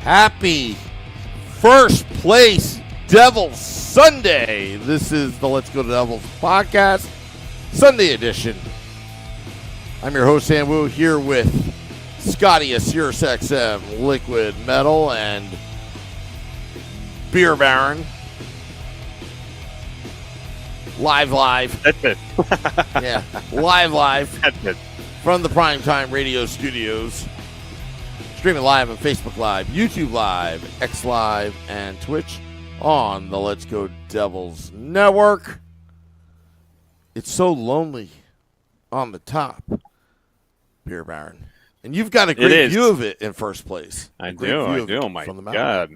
Happy first place Devils Sunday. This is the Let's Go to Devils podcast, Sunday edition. I'm your host, Sam Wu, here with Scotty, a Sirius XM Liquid Metal, and Beer Baron. Live. That's it. Yeah, live. That's it. From the Primetime Radio Studios. Streaming live on Facebook Live, YouTube Live, X Live, and Twitch on the Let's Go Devils Network. It's so lonely on the top, Beer Baron. And you've got a great view of it in first place. I do. Oh, my God.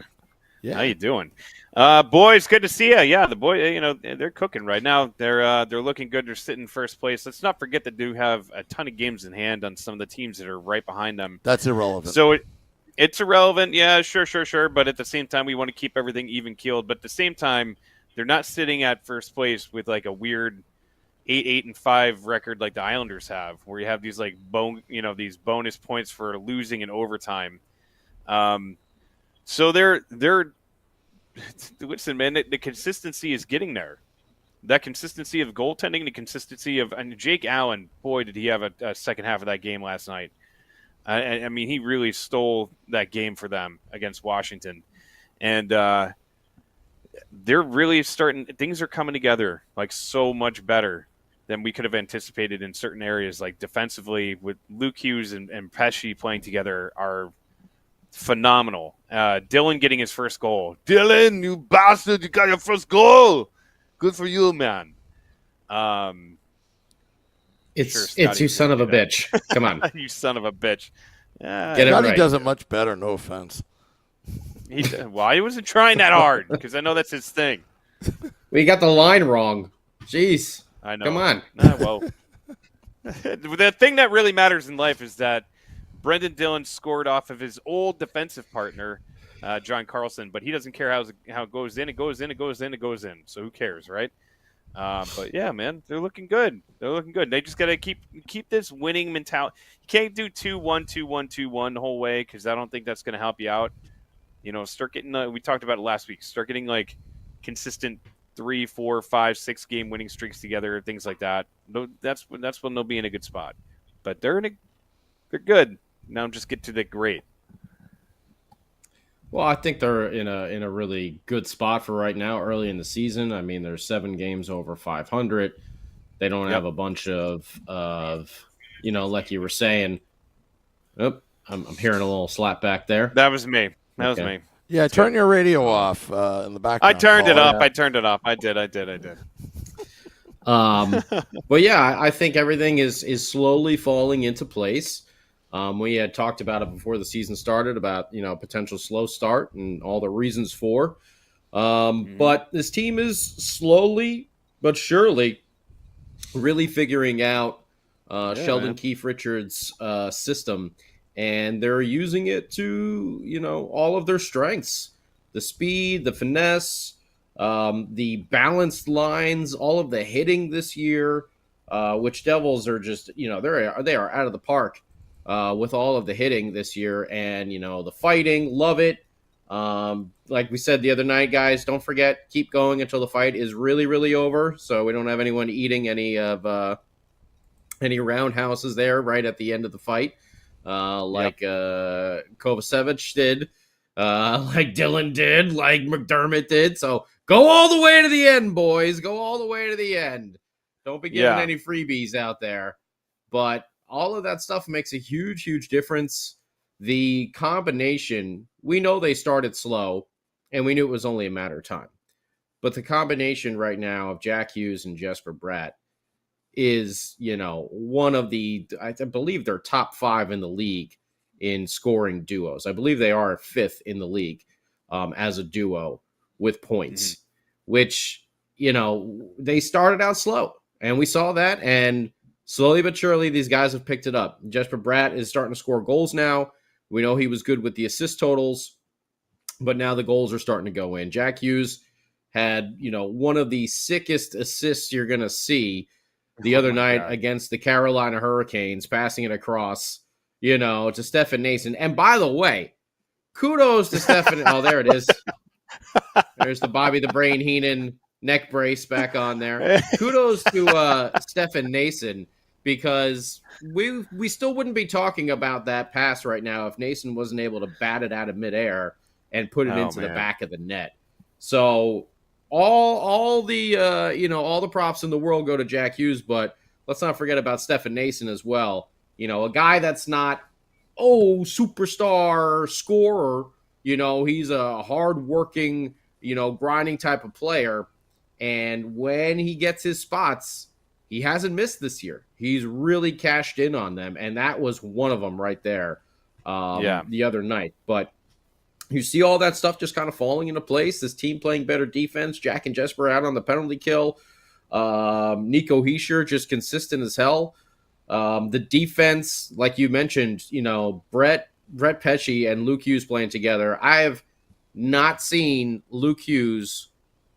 Yeah. How you doing? Boys, good to see you. Yeah, the boys, they're cooking right now. They're looking good. They're sitting in first place. Let's not forget they do have a ton of games in hand on some of the teams that are right behind them. That's irrelevant. So it's irrelevant. Yeah, sure. But at the same time, we want to keep everything even keeled. But at the same time, they're not sitting at first place with like a weird 8-5 record like the Islanders have, where you have these these bonus points for losing in overtime. So they're listen, man. The consistency is getting there. That consistency of goaltending, the consistency of Jake Allen. Boy, did he have a second half of that game last night. I mean, he really stole that game for them against Washington, and they're really starting. Things are coming together like so much better than we could have anticipated in certain areas. Like defensively, with Luke Hughes and Pesci playing together are phenomenal. Dylan getting his first goal. Dylan, you bastard! You got your first goal. Good for you, man. It's you son of a bitch. Come on. You son of a bitch. Get it Scotty right. does it much better, no offense. He wasn't trying that hard because I know that's his thing. We got the line wrong. Jeez. I know. Come on. Well, the thing that really matters in life is that Brendan Dillon scored off of his old defensive partner, John Carlson, but he doesn't care how it goes in. It goes in. So who cares, right? But yeah, man, they're looking good. They just got to keep this winning mentality. You can't do 2-1, 2-1, 2-1 the whole way because I don't think that's going to help you out. Start getting. We talked about it last week. Start getting like consistent 3, 4, 5, 6 game winning streaks together, things like that. That's when they'll be in a good spot. But they're good. Now just get to the great. Well, I think they're in a really good spot for right now, early in the season. I mean, there's 7 games over 500. They don't have a bunch of like you were saying. Oh, I'm hearing a little slap back there. That was me. Was me. Yeah, turn your radio off in the background. I turned it up. I did. But yeah, I think everything is slowly falling into place. We had talked about it before the season started about, potential slow start and all the reasons for. But this team is slowly but surely really figuring out Sheldon Keefe Richards' system. And they're using it to, all of their strengths. The speed, the finesse, the balanced lines, all of the hitting this year, which Devils are just, they are out of the park. With all of the hitting this year and, the fighting, love it. Like we said the other night, guys, don't forget, keep going until the fight is really, really over. So we don't have anyone eating any roundhouses there right at the end of the fight, like Kovacevic did, like Dylan did, like McDermott did. So go all the way to the end, boys. Go all the way to the end. Don't be giving any freebies out there. But all of that stuff makes a huge, huge difference. The combination, we know they started slow, and we knew it was only a matter of time. But the combination right now of Jack Hughes and Jesper Bratt is, one of the, I believe they're top 5 in the league in scoring duos. I believe they are 5th in the league as a duo with points, which, they started out slow. And we saw that, and slowly but surely, these guys have picked it up. Jesper Bratt is starting to score goals now. We know he was good with the assist totals, but now the goals are starting to go in. Jack Hughes had, one of the sickest assists you're going to see the other night against the Carolina Hurricanes, passing it across, to Stefan Nason. And by the way, kudos to Stephen. Oh, there it is. There's the Bobby the Brain Heenan neck brace back on there. Kudos to Stephen Nason, because we still wouldn't be talking about that pass right now if Nason wasn't able to bat it out of midair and put it into the back of the net. So all the all the props in the world go to Jack Hughes, but let's not forget about Stephen Nason as well. A guy that's not superstar scorer. He's a hard-working, grinding type of player. And when he gets his spots, he hasn't missed this year. He's really cashed in on them, and that was one of them right there the other night. But you see all that stuff just kind of falling into place. This team playing better defense. Jack and Jesper out on the penalty kill. Nico Hischier just consistent as hell. The defense, like you mentioned, Brett Pesce and Luke Hughes playing together. I have not seen Luke Hughes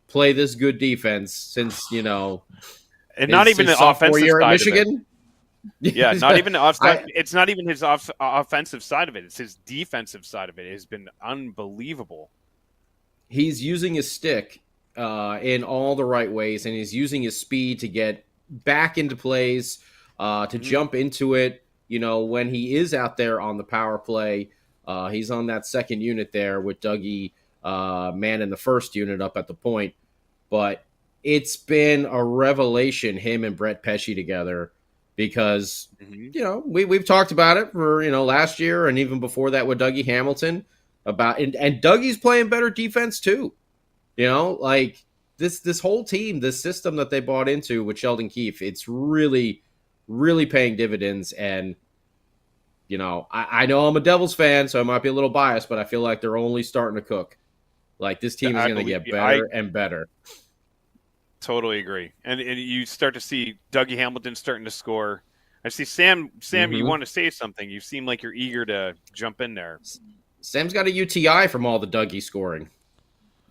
play this good defense since, and not even the offensive year side at Michigan. Yeah, not even it's not even his offensive side of it. It's his defensive side of it. It has been unbelievable. He's using his stick in all the right ways, and he's using his speed to get back into plays, to jump into it. When he is out there on the power play, he's on that second unit there with Dougie manning the first unit up at the point. But it's been a revelation, him and Brett Pesce together, because, we've talked about it for, last year and even before that with Dougie Hamilton about, and Dougie's playing better defense too. Like this whole team, this system that they bought into with Sheldon Keefe, it's really, really paying dividends. And, I know I'm a Devils fan, so I might be a little biased, but I feel like they're only starting to cook. Like, this team is going to get better and better. Totally agree. And you start to see Dougie Hamilton starting to score. I see Sam, you want to say something. You seem like you're eager to jump in there. Sam's got a UTI from all the Dougie scoring.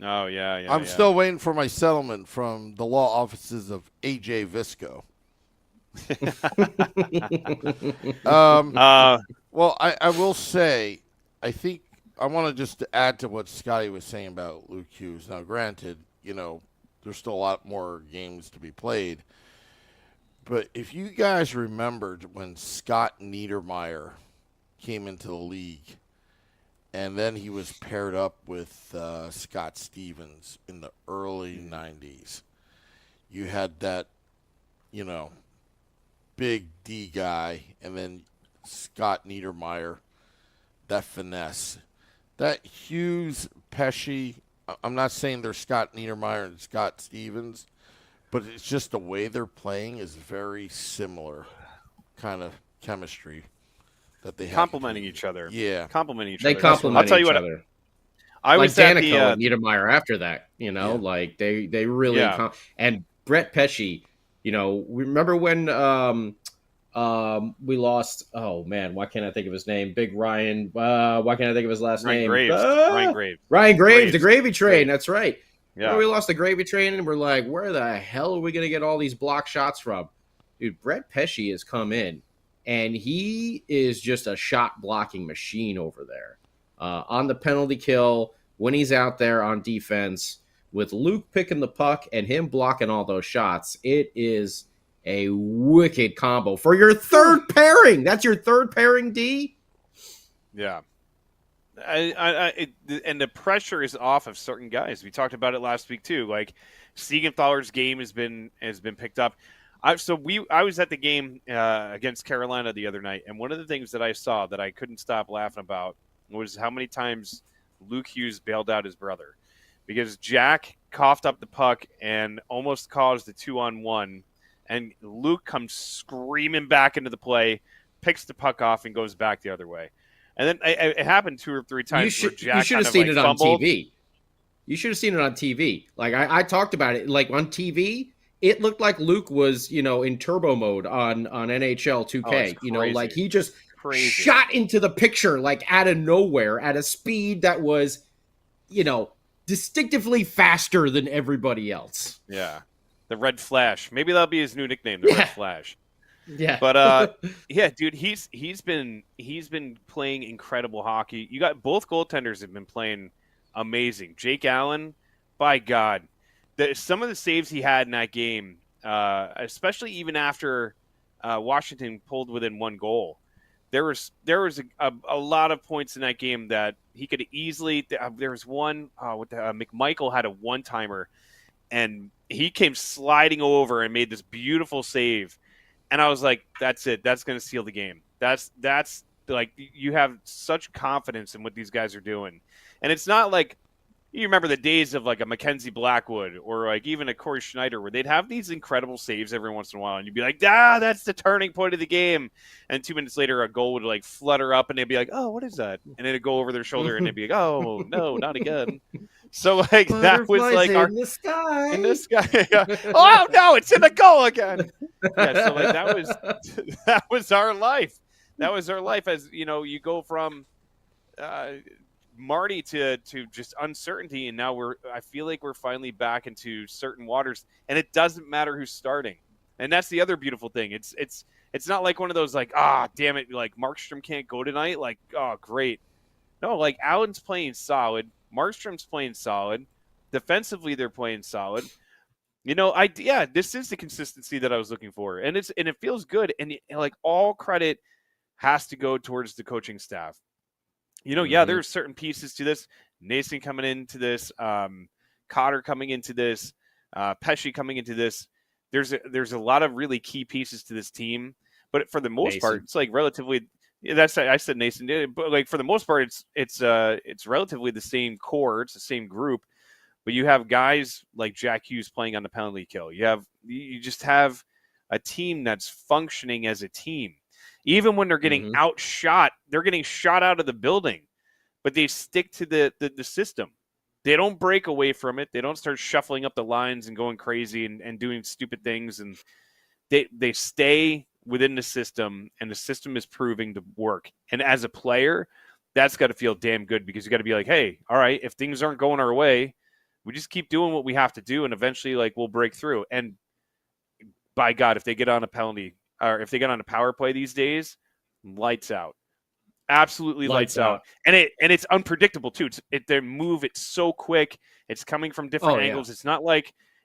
Oh, yeah. I'm still waiting for my settlement from the law offices of A.J. Visco. Well, I will say, I think I want to just add to what Scotty was saying about Luke Hughes. Now, granted, there's still a lot more games to be played. But if you guys remembered when Scott Niedermeyer came into the league, and then he was paired up with Scott Stevens in the early 90s, you had that, big D guy, and then Scott Niedermeyer, that finesse. That Hughes, Pesce, I'm not saying they're Scott Niedermeyer and Scott Stevens, but it's just the way they're playing is very similar kind of chemistry that they have. Complementing each other. Yeah. Complementing each other. They complement each other. I was like at Danico and Niedermeyer after that, like they really and Brett Pesce, remember when we lost, oh man, why can't I think of his name? Big Ryan, why can't I think of his last name? Ryan Graves. Ryan Graves, the gravy train, that's right. Yeah. Remember we lost the gravy train and we're like, where the hell are we going to get all these block shots from? Dude, Brett Pesce has come in and he is just a shot blocking machine over there. On the penalty kill, when he's out there on defense, with Luke picking the puck and him blocking all those shots, it is a wicked combo for your third pairing. That's your third pairing, D? Yeah. And the pressure is off of certain guys. We talked about it last week too. Like Siegenthaler's game has been picked up. I was at the game against Carolina the other night, and one of the things that I saw that I couldn't stop laughing about was how many times Luke Hughes bailed out his brother, because Jack coughed up the puck and almost caused a 2-on-1, and Luke comes screaming back into the play, picks the puck off, and goes back the other way. And then it happened 2 or 3 times. You should have seen it on TV. You should have seen it on TV. Like I talked about it. Like on TV, it looked like Luke was, in turbo mode on NHL 2K. Like he just shot into the picture like out of nowhere at a speed that was, distinctively faster than everybody else. Yeah. The Red Flash. Maybe that'll be his new nickname, the Red Flash. Yeah. But yeah, dude, he's been playing incredible hockey. You got both goaltenders have been playing amazing. Jake Allen, by God, some of the saves he had in that game, especially even after Washington pulled within one goal, there was a lot of points in that game that he could easily. There was one McMichael had a one timer, and he came sliding over and made this beautiful save. And I was like, that's it. That's going to seal the game. That's like, you have such confidence in what these guys are doing. And it's not like, you remember the days of like a Mackenzie Blackwood or like even a Corey Schneider where they'd have these incredible saves every once in a while. And you'd be like, that's the turning point of the game. And 2 minutes later, a goal would like flutter up and they'd be like, oh, what is that? And then it'd go over their shoulder and they'd be like, oh, no, not again. So like that was like in the sky. in the sky. Oh no, it's in the goal again. Yeah, so like that was our life. That was our life, as you know, you go from Marty to just uncertainty, and now I feel like we're finally back into certain waters, and it doesn't matter who's starting. And that's the other beautiful thing. It's not like one of those like, damn it, like Markstrom can't go tonight, like, oh great. No, like Allen's playing solid. Markstrom's playing solid. Defensively, they're playing solid. You know, this is the consistency that I was looking for, and it feels good. And like all credit has to go towards the coaching staff. You know, yeah, there's certain pieces to this. Nason coming into this, Cotter coming into this, Pesci coming into this. There's a lot of really key pieces to this team, but for the most part, it's like relatively. Yeah, I said Nason, but like for the most part, it's relatively the same core. It's the same group, but you have guys like Jack Hughes playing on the penalty kill. You just have a team that's functioning as a team. Even when they're getting outshot, they're getting shot out of the building, but they stick to the system. They don't break away from it. They don't start shuffling up the lines and going crazy and doing stupid things. And they stay within the system, and the system is proving to work. And as a player, that's got to feel damn good, because you got to be like, hey, all right, if things aren't going our way, we just keep doing what we have to do, and eventually like we'll break through. And by God, if they get on a penalty, or if they get on a power play these days, lights out. Absolutely lights out. And it's unpredictable too. They move it so quick. It's coming from different angles. Yeah.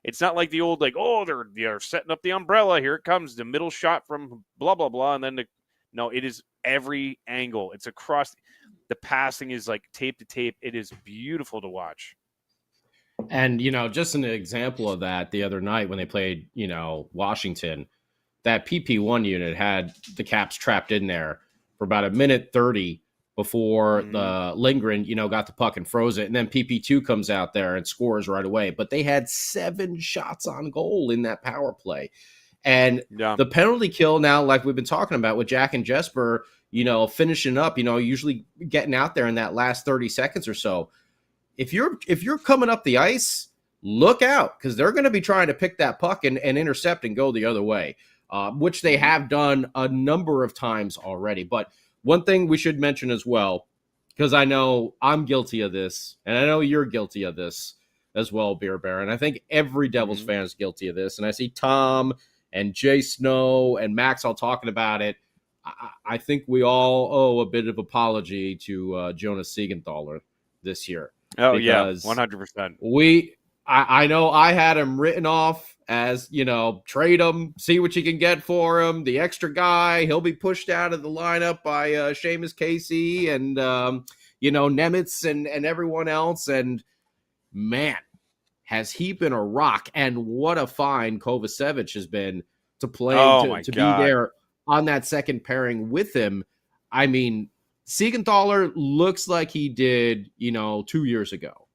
It's not like the old like, oh, they're setting up the umbrella. Here it comes, the middle shot from blah blah blah, and then no, it is every angle. It's across. The passing is like tape to tape. It is beautiful to watch. And you know, just an example of that, the other night when they played, you know, Washington, that PP1 unit had the Caps trapped in there for about a minute 30 before the Lindgren, you know, got the puck and froze it. And then PP2 comes out there and scores right away. But they had 7 shots on goal in that power play. And the penalty kill now, like we've been talking about with Jack and Jesper, you know, finishing up, you know, usually getting out there in that last 30 seconds or so. If you're coming up the ice, look out, because they're going to be trying to pick that puck and intercept and go the other way. Which they have done a number of times already. But one thing we should mention as well, because I know I'm guilty of this, and I know you're guilty of this as well, Beer Baron. I think every Devils fan is guilty of this. And I see Tom and Jay Snow and Max all talking about it. I think we all owe a bit of apology to Jonas Siegenthaler this year. Oh, yeah, 100%. I know I had him written off as, you know, trade him, see what you can get for him. The extra guy, he'll be pushed out of the lineup by Seamus Casey and, you know, Nemitz and everyone else. And, man, has he been a rock. And what a find Kovacevic has been to play, to be there on that second pairing with him. I mean, Siegenthaler looks like he did, you know, 2 years ago.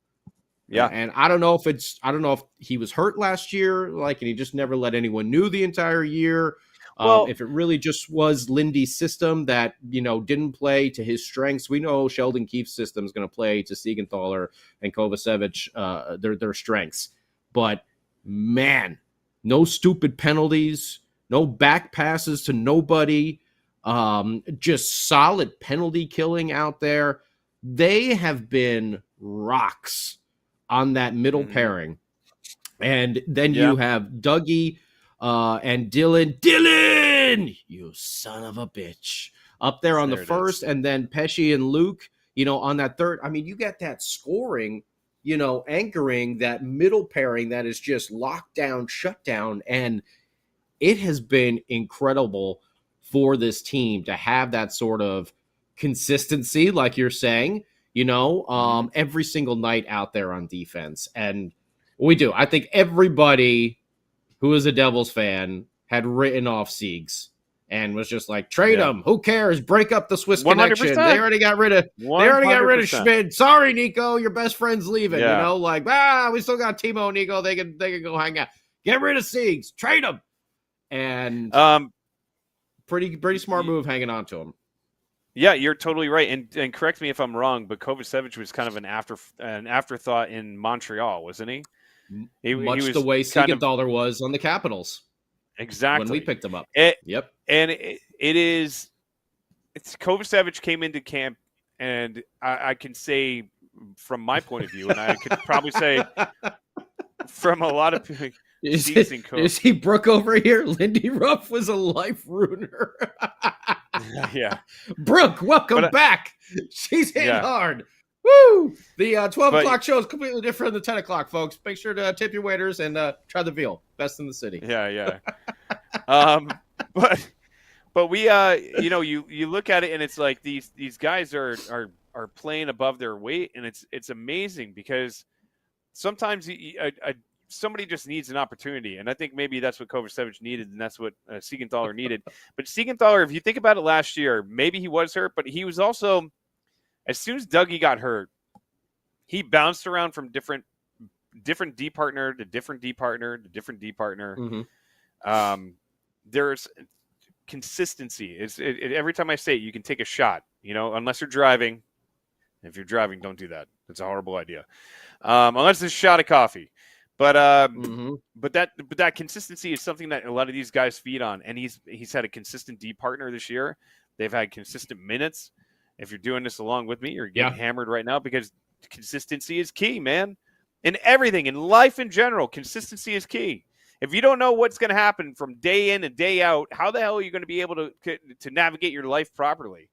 Yeah. And I don't know if he was hurt last year, like, and he just never let anyone know the entire year. Well, if it really just was Lindy's system that, you know, didn't play to his strengths. We know Sheldon Keefe's system is going to play to Siegenthaler and Kovacevic, their strengths. But, man, no stupid penalties, no back passes to nobody, just solid penalty killing out there. They have been rocks on that middle pairing. And then you have Dougie and Dylan. in, you son of a bitch. Up there on the first, and then Pesci and Luke, on that third. I mean, you get that scoring, anchoring that middle pairing that is just locked down, shut down, and it has been incredible for this team to have that sort of consistency, like you're saying, every single night out there on defense. And we do. I think everybody who is a Devils fan had written off Siegs and was just like, trade him. Who cares? Break up the Swiss 100%. connection. They already got rid of 100%. Schmidt. Sorry, Nico, your best friend's leaving. We still got Timo and Nico. They can go hang out. Get rid of Siegs. Trade him. And pretty smart move hanging on to him. Yeah, you're totally right. And correct me if I'm wrong, but Kovacevic was kind of an afterthought in Montreal, wasn't he? He was the way Siegenthaler was on the Capitals. Exactly. When we picked him up. Yep. And it's Kovacevic came into camp, and I can say from my point of view, and I could probably say from a lot of people. Is he Brooke over here? Lindy Ruff was a life ruiner. Yeah. Brooke, welcome back. She's hitting hard. Woo! The 12 o'clock show is completely different than the 10 o'clock, folks. Make sure to tip your waiters and try the veal. Best in the city. Yeah. But we you look at it and it's like these guys are playing above their weight, and it's amazing because sometimes somebody just needs an opportunity, and I think maybe that's what Kovacevic needed, and that's what Siegenthaler needed. But Siegenthaler, if you think about it, last year maybe he was hurt, but he was also, as soon as Dougie got hurt, he bounced around from different D partner to different D partner to different D partner. Mm-hmm. There's consistency. Every time I say it, you can take a shot, unless you're driving. If you're driving, don't do that. It's a horrible idea. Unless it's a shot of coffee. But that consistency is something that a lot of these guys feed on, and he's had a consistent D partner this year. They've had consistent minutes. If you're doing this along with me, you're getting hammered right now because consistency is key, man. In everything, in life in general, consistency is key. If you don't know what's going to happen from day in and day out, how the hell are you going to be able to navigate your life properly?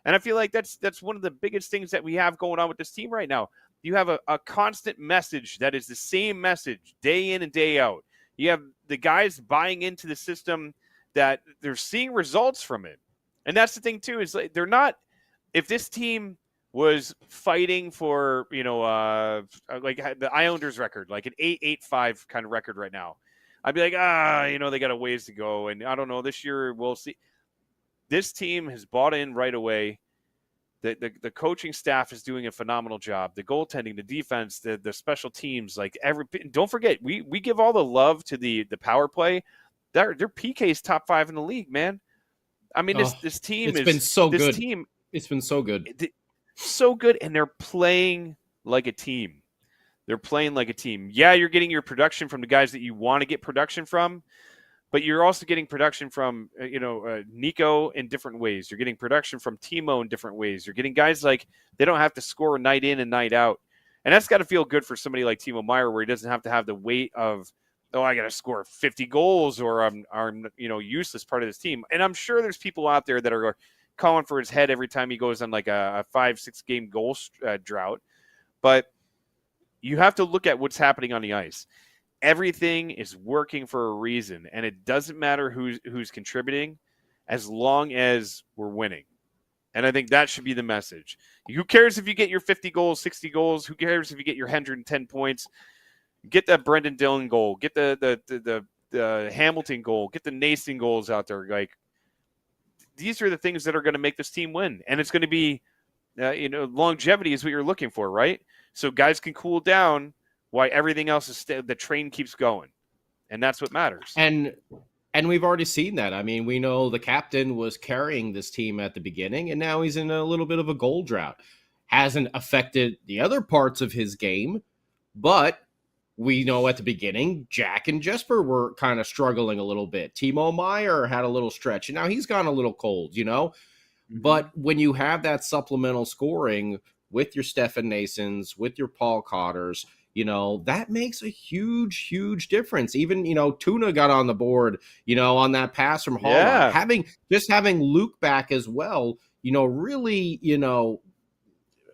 And I feel like that's one of the biggest things that we have going on with this team right now. You have a constant message that is the same message day in and day out. You have the guys buying into the system that they're seeing results from it. And that's the thing, too, is like they're not – if this team was fighting for, like the Islanders record, like an 8-8-5 kind of record right now, I'd be like, they got a ways to go. And I don't know, this year we'll see. This team has bought in right away. The coaching staff is doing a phenomenal job. The goaltending, the defense, the special teams, don't forget, we give all the love to the power play. Their PK is top 5 in the league, man. I mean, this team it's been so good. It's been so good. So good, and they're playing like a team. They're playing like a team. Yeah, you're getting your production from the guys that you want to get production from, but you're also getting production from, Nico in different ways. You're getting production from Timo in different ways. You're getting guys like they don't have to score night in and night out. And that's got to feel good for somebody like Timo Meier, where he doesn't have to have the weight of, I got to score 50 goals or I'm useless part of this team. And I'm sure there's people out there that are calling for his head every time he goes on like a 5-6 game goal drought. But you have to look at what's happening on the ice. Everything is working for a reason, and it doesn't matter who's contributing as long as we're winning. And I think that should be the message. Who cares if you get your 50 goals, 60 goals? Who cares if you get your 110 points? Get that Brendan Dillon goal. Get the Hamilton goal. Get the Nason goals out there. Like, these are the things that are going to make this team win. And it's going to be, longevity is what you're looking for, right? So guys can cool down while everything else is the train keeps going. And that's what matters. And we've already seen that. I mean, we know the captain was carrying this team at the beginning, and now he's in a little bit of a goal drought. Hasn't affected the other parts of his game, but we know at the beginning, Jack and Jesper were kind of struggling a little bit. Timo Meier had a little stretch, and now he's gone a little cold, Mm-hmm. But when you have that supplemental scoring with your Stefan Nasons, with your Paul Cotters, that makes a huge, huge difference. Even, Tuna got on the board, on that pass from Hall. Yeah. Having Luke back as well, really,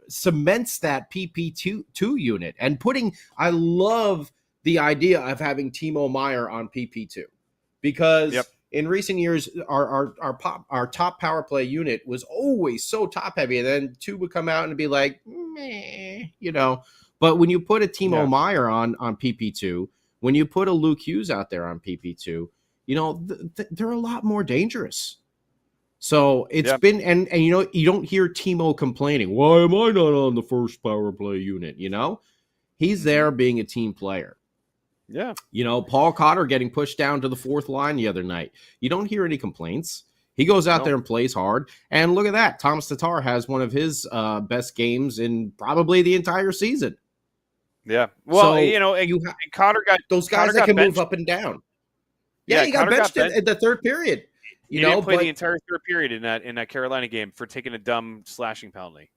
cements that PP2 unit and I love the idea of having Timo Meyer on PP2 because in recent years, our top power play unit was always so top heavy. And then 2 would come out and be like, meh, but when you put a Timo Meyer on PP2, when you put a Luke Hughes out there on PP2, they're a lot more dangerous. So it's been, and you don't hear Timo complaining, why am I not on the first power play unit? He's there being a team player. Yeah. Paul Cotter getting pushed down to the 4th line the other night. You don't hear any complaints. He goes out there and plays hard. And look at that. Thomas Tatar has one of his best games in probably the entire season. Yeah. Well, so and Cotter got those guys Cotter that can benched. move up and down. Yeah, he got benched in the 3rd period. He didn't play the entire 3rd period in that Carolina game for taking a dumb slashing penalty.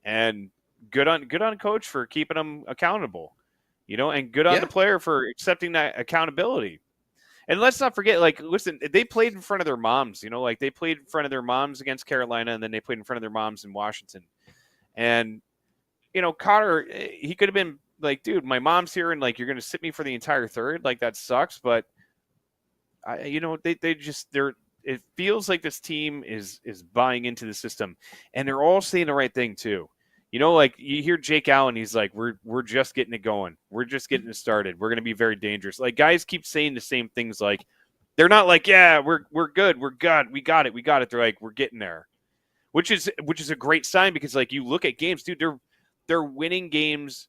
And good on coach for keeping him accountable. And good on the player for accepting that accountability. And let's not forget, listen, they played in front of their moms, they played in front of their moms against Carolina, and then they played in front of their moms in Washington. And, Cotter, he could have been like, dude, my mom's here, and you're going to sit me for the entire 3rd. That sucks. But, it feels like this team is buying into the system, and they're all saying the right thing too. You hear Jake Allen, he's like, we're just getting it going. We're just getting it started. We're going to be very dangerous. Guys keep saying the same things. They're not like, yeah, we're good. We're good. We got it. They're like, we're getting there, which is a great sign because you look at games, dude, they're winning games.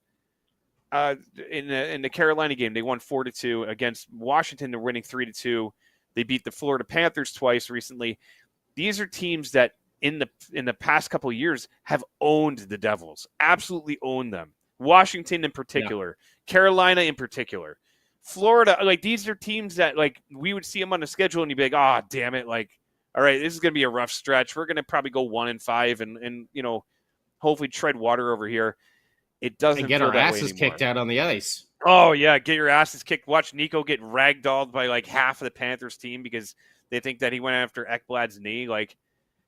In the Carolina game, they won 4-2 against Washington. They're winning 3-2. They beat the Florida Panthers twice recently. These are teams that in the past couple of years have owned the Devils, absolutely owned them. Washington in particular, Carolina in particular, Florida. These are teams that we would see them on the schedule and you'd be like, oh, damn it. All right, this is going to be a rough stretch. We're going to probably go 1-5 and hopefully tread water over here. It doesn't get our asses kicked out on the ice. Oh, yeah, get your asses kicked. Watch Nico get ragdolled by half of the Panthers team because they think that he went after Ekblad's knee.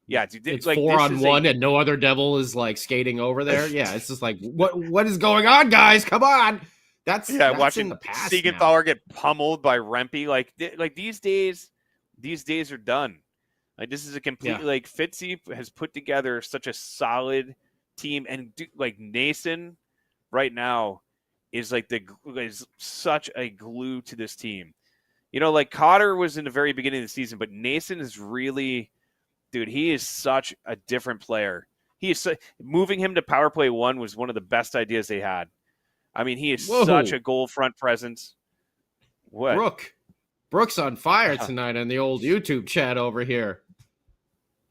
Yeah, dude, it's 4-on-1 and no other Devil is skating over there. Yeah, it's just what is going on, guys? Come on. That's watching in the past. Siegenthaler get pummeled by Rempe. These days are done. This is a complete Fitzy has put together such a solid team, and Nason right now is is such a glue to this team. Cotter was in the very beginning of the season, but Nason is really, dude, he is such a different player. Moving him to power play 1 was one of the best ideas they had. I mean, he is such a goal front presence. What? Brooks on fire tonight on the old YouTube chat over here.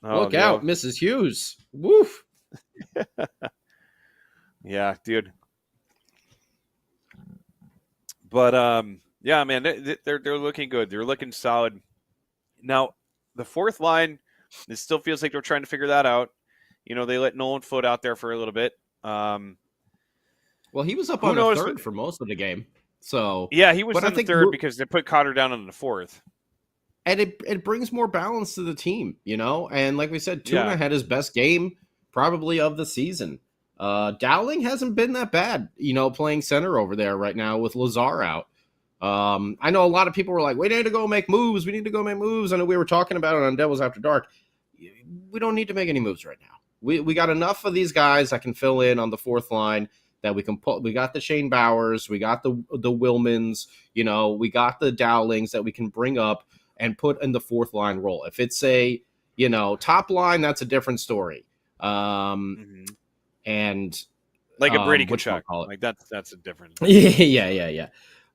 Look out, Mrs. Hughes. Woof. Yeah, dude. But yeah, man, they're looking good. They're looking solid. Now, the 4th line, it still feels like they're trying to figure that out. They let Nolan Foote out there for a little bit. Well, he was up on the 3rd for most of the game. So yeah, he was on the 3rd because they put Cotter down on the 4th. And it brings more balance to the team, And like we said, Tuna had his best game probably of the season. Dowling hasn't been that bad, playing center over there right now with Lazar out. I know a lot of people were like, we need to go make moves. I know we were talking about it on Devils After Dark. We don't need to make any moves right now. We got enough of these guys that can fill in on the 4th line that we can put. We got the Shane Bowers. We got the Wilmans. We got the Dowlings that we can bring up and put in the 4th line role. If it's a, top line, that's a different story. And like a Brady Tkachuk, that's a different. Yeah.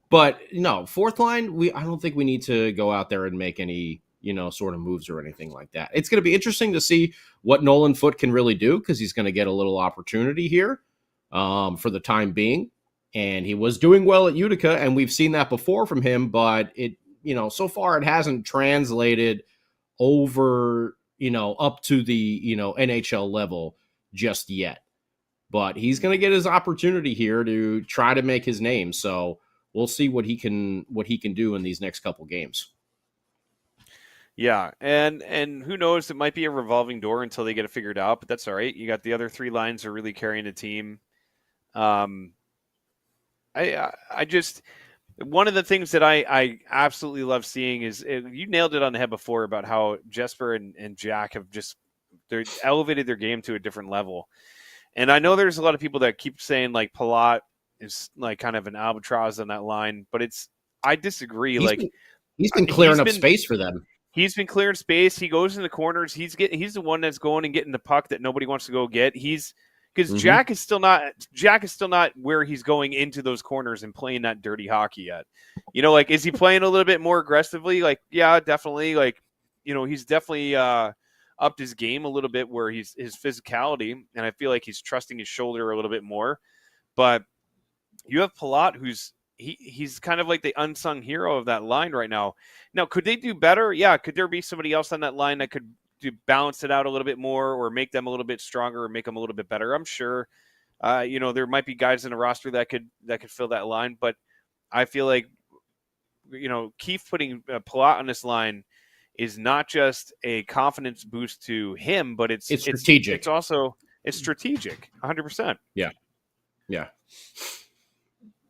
But no, 4th line, I don't think we need to go out there and make any, sort of moves or anything like that. It's going to be interesting to see what Nolan Foote can really do because he's going to get a little opportunity here for the time being. And he was doing well at Utica, and we've seen that before from him, but so far it hasn't translated over, up to the, NHL level just yet. but he's going to get his opportunity here to try to make his name. So we'll see what he can do in these next couple games. Yeah, and who knows? It might be a revolving door until they get it figured out, but that's all right. You got the other three lines are really carrying the team. I just one of the things that I absolutely love seeing is you nailed it on the head before about how Jesper and Jack have they're elevated their game to a different level. And I know there's a lot of people that keep saying like Palat is like kind of an albatross on that line, but I disagree. He's been clearing up space for them. He's been clearing space. He goes in the corners. He's the one that's going and getting the puck that nobody wants to go get. Because Jack is still not where he's going into those corners and playing that dirty hockey yet. You know, like, is he playing a little bit more aggressively? Like, yeah, definitely. Like, you know, he's definitely upped his game a little bit where his physicality, and I feel like he's trusting his shoulder a little bit more. But you have Palat, he's kind of like the unsung hero of that line right now. Now, could they do better? Yeah. Could there be somebody else on that line that could balance it out a little bit more or make them a little bit stronger or make them a little bit better? I'm sure, you know, there might be guys in the roster that could fill that line, but I feel like, you know, Keefe putting Palat on this line is not just a confidence boost to him, but it's strategic. It's strategic, 100%. Yeah. Yeah.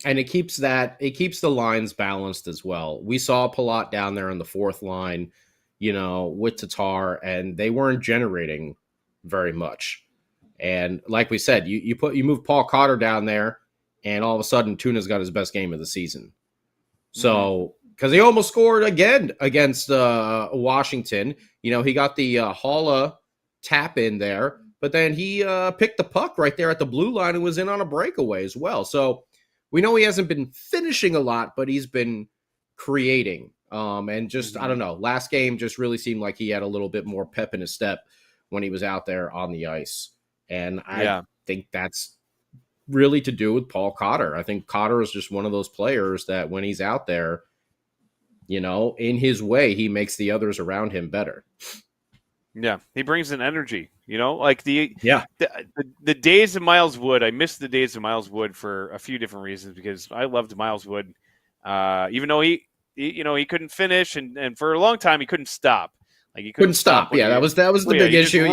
And it keeps the lines balanced as well. We saw Palat down there on the fourth line, you know, with Tatar, and they weren't generating very much. And like we said, you move Paul Cotter down there, and all of a sudden Tuna's got his best game of the season. So, because he almost scored again against Washington, you know, he got the Haula tap in there, but then he picked the puck right there at the blue line and was in on a breakaway as well. So we know he hasn't been finishing a lot, but he's been creating. And just, I don't know, last game just really seemed like he had a little bit more pep in his step when he was out there on the ice. And I think that's really to do with Paul Cotter. I think Cotter is just one of those players that when he's out there, you know, in his way, he makes the others around him better. Yeah, he brings an energy, you know, like the days of Miles Wood. I missed the days of Miles Wood for a few different reasons because I loved Miles Wood, even though he couldn't finish and for a long time he couldn't stop. Like he couldn't stop. Yeah, that was the big issue.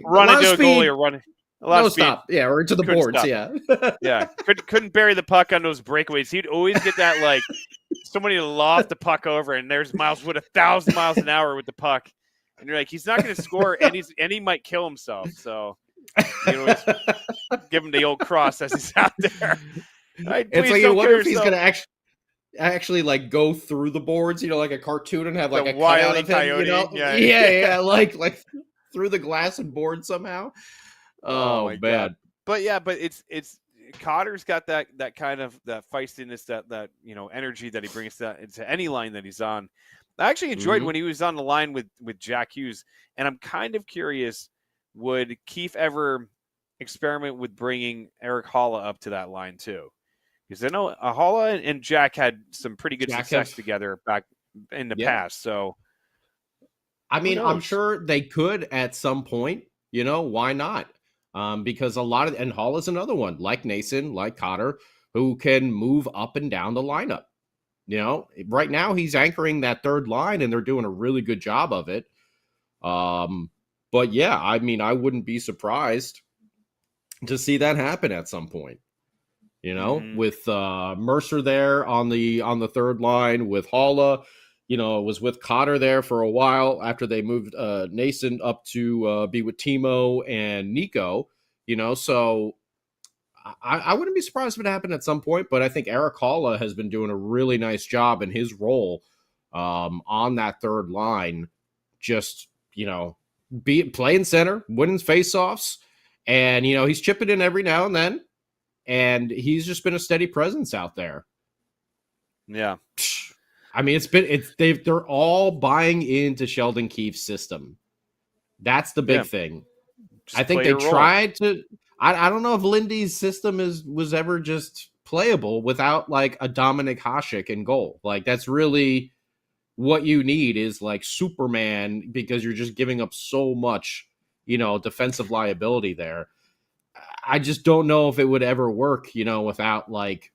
Run into a goalie or run. No stop. Yeah, or into the boards. Stop. Yeah, yeah. Couldn't bury the puck on those breakaways. He'd always get that like somebody to loft the puck over, and there's Miles Wood 1,000 miles an hour with the puck. And you're like, he's not going to score, and he might kill himself. So, you know, give him the old cross as he's out there. Right, it's like, I wonder if he's going to actually like go through the boards, you know, like a cartoon and have like a Wile E. Coyote, you know? Yeah, like through the glass and board somehow. Oh man. God. But it's Cotter's got that kind of that feistiness, that you know, energy that he brings into any line that he's on. I actually enjoyed when he was on the line with Jack Hughes, and I'm kind of curious, would Keefe ever experiment with bringing Eric Haula up to that line too? Because I know Haula and Jack had some pretty good success together back in the past. So, I mean, I'm sure they could at some point. You know, why not? Because and Haula's another one, like Nason, like Cotter, who can move up and down the lineup. You know, right now he's anchoring that third line, and they're doing a really good job of it. But yeah, I mean, I wouldn't be surprised to see that happen at some point. You know, with Mercer there on the third line, with Haula, you know, was with Cotter there for a while after they moved Nason up to be with Timo and Nico. You know, so I wouldn't be surprised if it happened at some point, but I think Eric Haula has been doing a really nice job in his role on that third line, just, you know, playing center, winning faceoffs, and, you know, he's chipping in every now and then, and he's just been a steady presence out there. Yeah. I mean, they're all buying into Sheldon Keefe's system. That's the big thing. I think they tried to. I don't know if Lindy's system was ever just playable without like a Dominic Hasek in goal. Like that's really what you need is like Superman, because you're just giving up so much, you know, defensive liability there. I just don't know if it would ever work, without like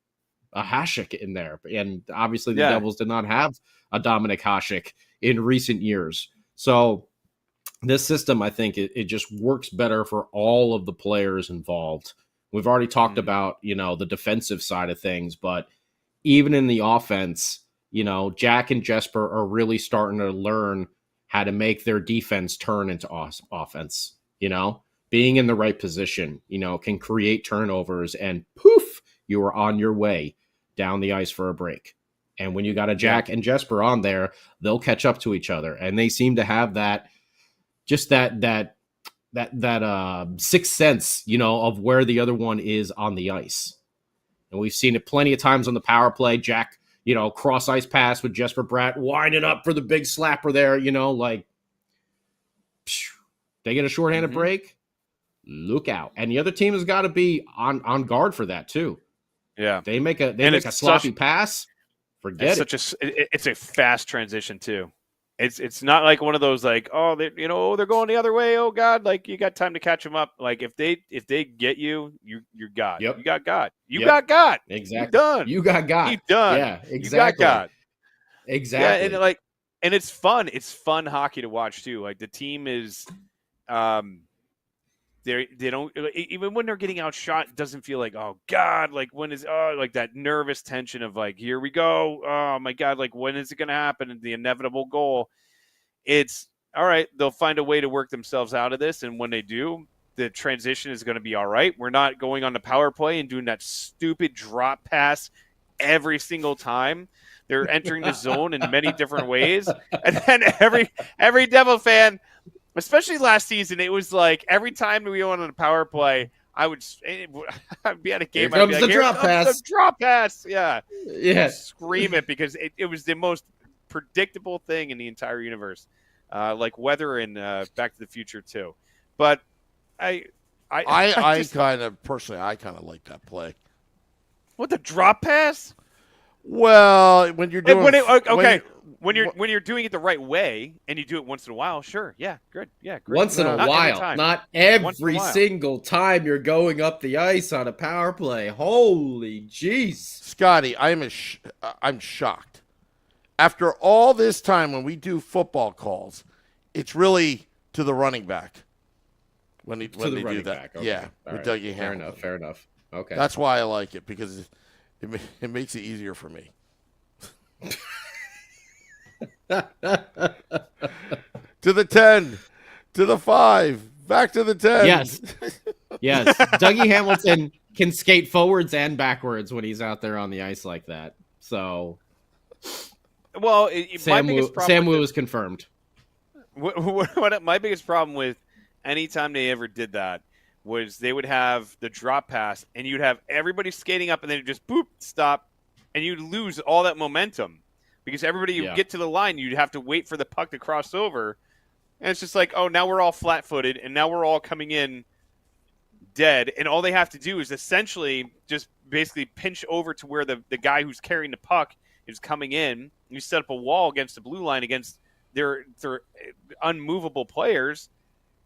a Hasek in there. And obviously the Devils did not have a Dominic Hasek in recent years. So this system, I think it just works better for all of the players involved. We've already talked about, the defensive side of things, but even in the offense, Jack and Jesper are really starting to learn how to make their defense turn into offense. Being in the right position, can create turnovers, and poof, you are on your way down the ice for a break. And when you got a Jack and Jesper on there, they'll catch up to each other. And they seem to have that sixth sense, of where the other one is on the ice. And we've seen it plenty of times on the power play. Jack, cross ice pass with Jesper Bratt, winding up for the big slapper there, they get a shorthanded break. Look out. And the other team has got to be on guard for that too. Yeah. They make a sloppy pass. Forget it. It's a fast transition too. It's not like one of those like, they're going the other way. Oh God, like you got time to catch them up. Like if they get you, you're God. Yep. You got God. You got God. Exactly. You're done. You got God. You done. Yeah, exactly. You got God. Exactly. Yeah, and it's fun. It's fun hockey to watch too. Like the team is, they don't, even when they're getting outshot, it doesn't feel like, oh God, like when is like that nervous tension of like, here we go, oh my God, like when is it going to happen, and the inevitable goal. It's all right, they'll find a way to work themselves out of this, and when they do, the transition is going to be all right. We're not going on the power play and doing that stupid drop pass every single time. They're entering the zone in many different ways, and then every Devil fan, especially last season, it was like every time we went on a power play, I'd be at a game. Here comes the drop pass. The drop pass. Yeah. Scream it because it was the most predictable thing in the entire universe, like weather and Back to the Future too. But I kind of like that play. What, the drop pass? Well, when you're doing when you're doing it the right way and you do it once in a while, sure, yeah, good, yeah, great. Once in a while, not every single time you're going up the ice on a power play. Holy jeez, Scotty, I'm shocked. After all this time, when we do football calls, it's really to the running back when they do that. Okay. Yeah, all with right. Dougie Hamilton. Fair enough. Okay, that's why I like it, because it makes it easier for me. To the 10, to the 5, back to the 10. Yes. Dougie Hamilton can skate forwards and backwards when he's out there on the ice like that. So, well, Sam Wu is confirmed. What my biggest problem with anytime they ever did that was they would have the drop pass and you'd have everybody skating up and then it'd just boop, stop, and you'd lose all that momentum because everybody you get to the line, you'd have to wait for the puck to cross over, and it's just like, oh, now we're all flat-footed and now we're all coming in dead, and all they have to do is essentially just basically pinch over to where the guy who's carrying the puck is coming in. You set up a wall against the blue line against their unmovable players.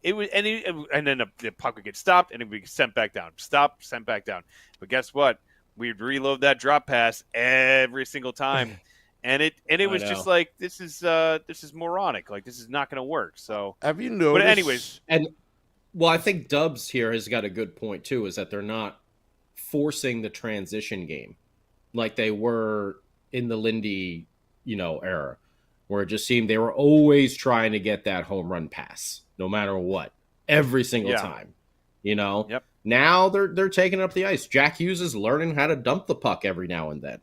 It was, and then the puck would get stopped and it would be sent back down. Stop, sent back down. But guess what? We'd reload that drop pass every single time, and it was just like, this is moronic. Like, this is not going to work. So have you noticed? But anyways, well, I think Dubs here has got a good point too. Is that they're not forcing the transition game like they were in the Lindy, era, where it just seemed they were always trying to get that home run pass, no matter what, every single time. Yep. Now they're taking up the ice. Jack Hughes is learning how to dump the puck every now and then.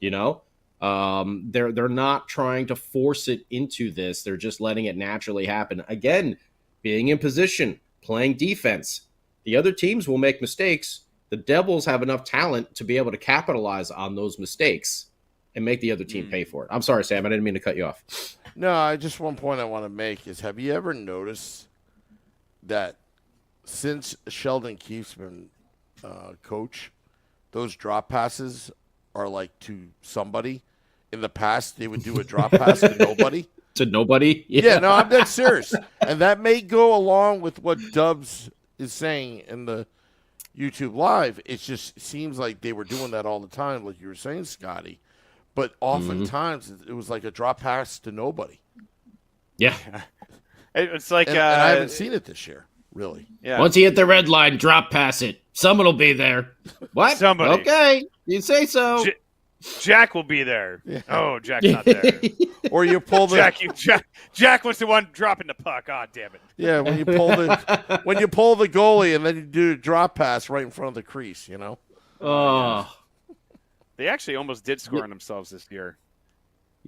They're not trying to force it into this. They're just letting it naturally happen. Again, being in position, playing defense. The other teams will make mistakes. The Devils have enough talent to be able to capitalize on those mistakes and make the other team pay for it. I'm sorry, Sam. I didn't mean to cut you off. No, just one point I want to make is, have you ever noticed that since Sheldon Keefe's been coach, those drop passes are like to somebody? In the past, they would do a drop pass to nobody. To nobody? Yeah, no, I'm dead serious. And that may go along with what Dubs is saying in the, YouTube Live, it just seems like they were doing that all the time, like you were saying, Scotty. But oftentimes it was like a drop pass to nobody. Yeah. It's like And I haven't seen it this year, really. yeah. Once you hit the red line, drop pass it. Someone will be there. What? Somebody. Okay, you say so. Jack will be there. Yeah. Oh, Jack's not there. Or you pull the Jack was the one dropping the puck. Oh, damn it. yeah, when you pull the goalie and then you do a drop pass right in front of the crease, you know. Oh, They actually almost did score on themselves this year.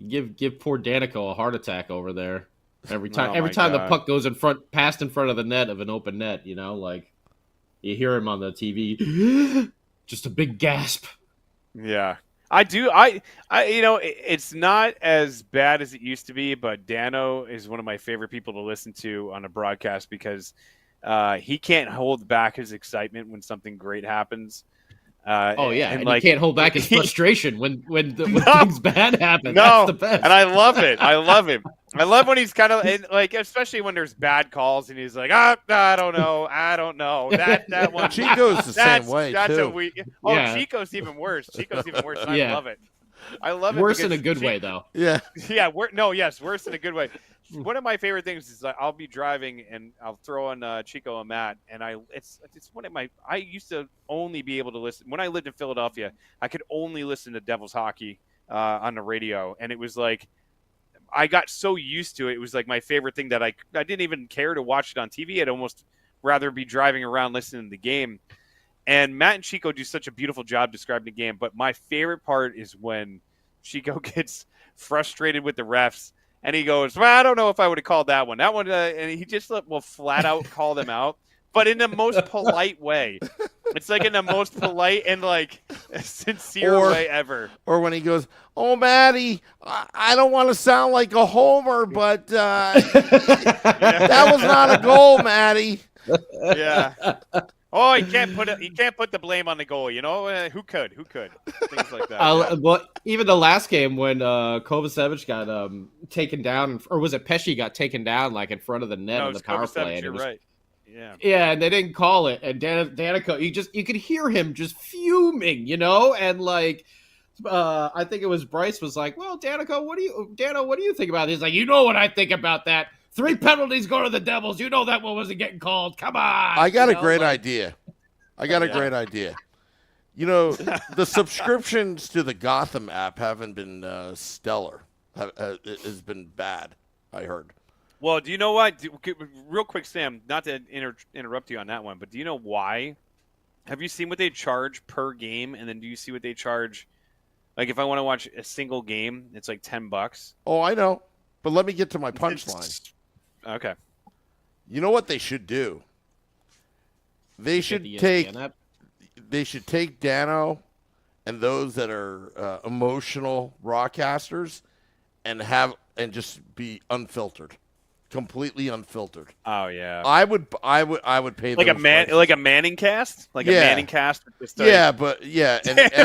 give poor Danico a heart attack over there. Every Oh, time my the God. puck goes past in front of the net of an open net, you know, like you hear him on the TV, just a big gasp. Yeah. I do. I it's not as bad as it used to be, but Dano is one of my favorite people to listen to on a broadcast because he can't hold back his excitement when something great happens. And like, you can't hold back his frustration when things bad happen. No, That's the best. and I love it. I love him. I love when he's kind of like, especially when there's bad calls and he's like, I don't know. That one. Chico's the same way that's too. Yeah. Chico's even worse. And Yeah. I love it. I love it. Worse in a because good way, though. Yeah. Yeah, worse in a good way. One of my favorite things is I'll be driving and I'll throw on Chico and Matt, and it's one of my. I used to only be able to listen when I lived in Philadelphia. I could only listen to Devils hockey on the radio, and it was like I got so used to it. It was like my favorite thing that I didn't even care to watch it on TV. I'd almost rather be driving around listening to the game. And Matt and Chico do such a beautiful job describing the game. But my favorite part is when Chico gets frustrated with the refs and he goes, well, I don't know if I would have called that one. That one, and he just will flat out call them out, but in the most polite way. It's like in the most polite and like sincere way ever. Or when he goes, oh, Maddie, I don't want to sound like a homer, but that was not a goal, Maddie. Yeah. Oh, he can't put the blame on the goal. You know, who could? Things like that. Well, even the last game when Kovacevic got taken down, or was it Pesci got taken down like in front of the net in the power play? You're right. Yeah. Yeah, and they didn't call it. And Danico, you could hear him just fuming, you know, and like. I think it was Bryce was like, well, Danico, what do you think about this? He's like, you know what I think about that. 3 penalties go to the Devils. You know that one wasn't getting called. Come on. I got a great idea. Great idea. You know, the subscriptions to the Gotham app haven't been stellar. It has been bad, I heard. Well, do you know what? Real quick, Sam, not to interrupt you on that one, but do you know why? Have you seen what they charge per game? And then do you see what they charge? Like if I want to watch a single game, it's like $10. Oh, I know. But let me get to my punchline. Okay. You know what they should do? They should take Dano and those that are emotional broadcasters and just be unfiltered, completely unfiltered. Oh yeah. I would pay like a Manning cast, a Manning cast.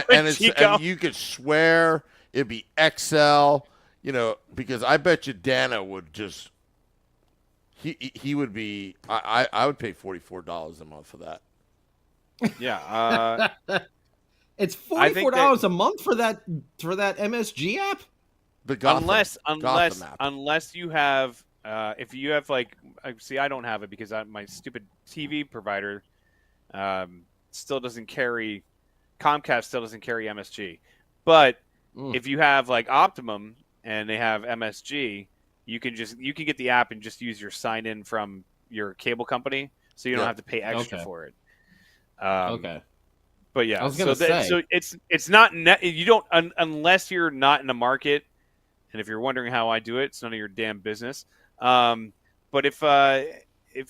And you could swear it'd be XL, you know, because I bet you Dano would just. He would be. I would pay $44 a month for that. Yeah. It's $44 a month for that MSG app. The Gotham, unless you have if you have like see I don't have it because my stupid TV provider still doesn't carry Comcast still doesn't carry MSG, but if you have like Optimum and they have MSG. You can get the app and just use your sign in from your cable company, so you don't have to pay extra for it. Okay. But yeah, I was gonna say. so it's not you don't unless you're not in the market, and if you're wondering how I do it, it's none of your damn business. But if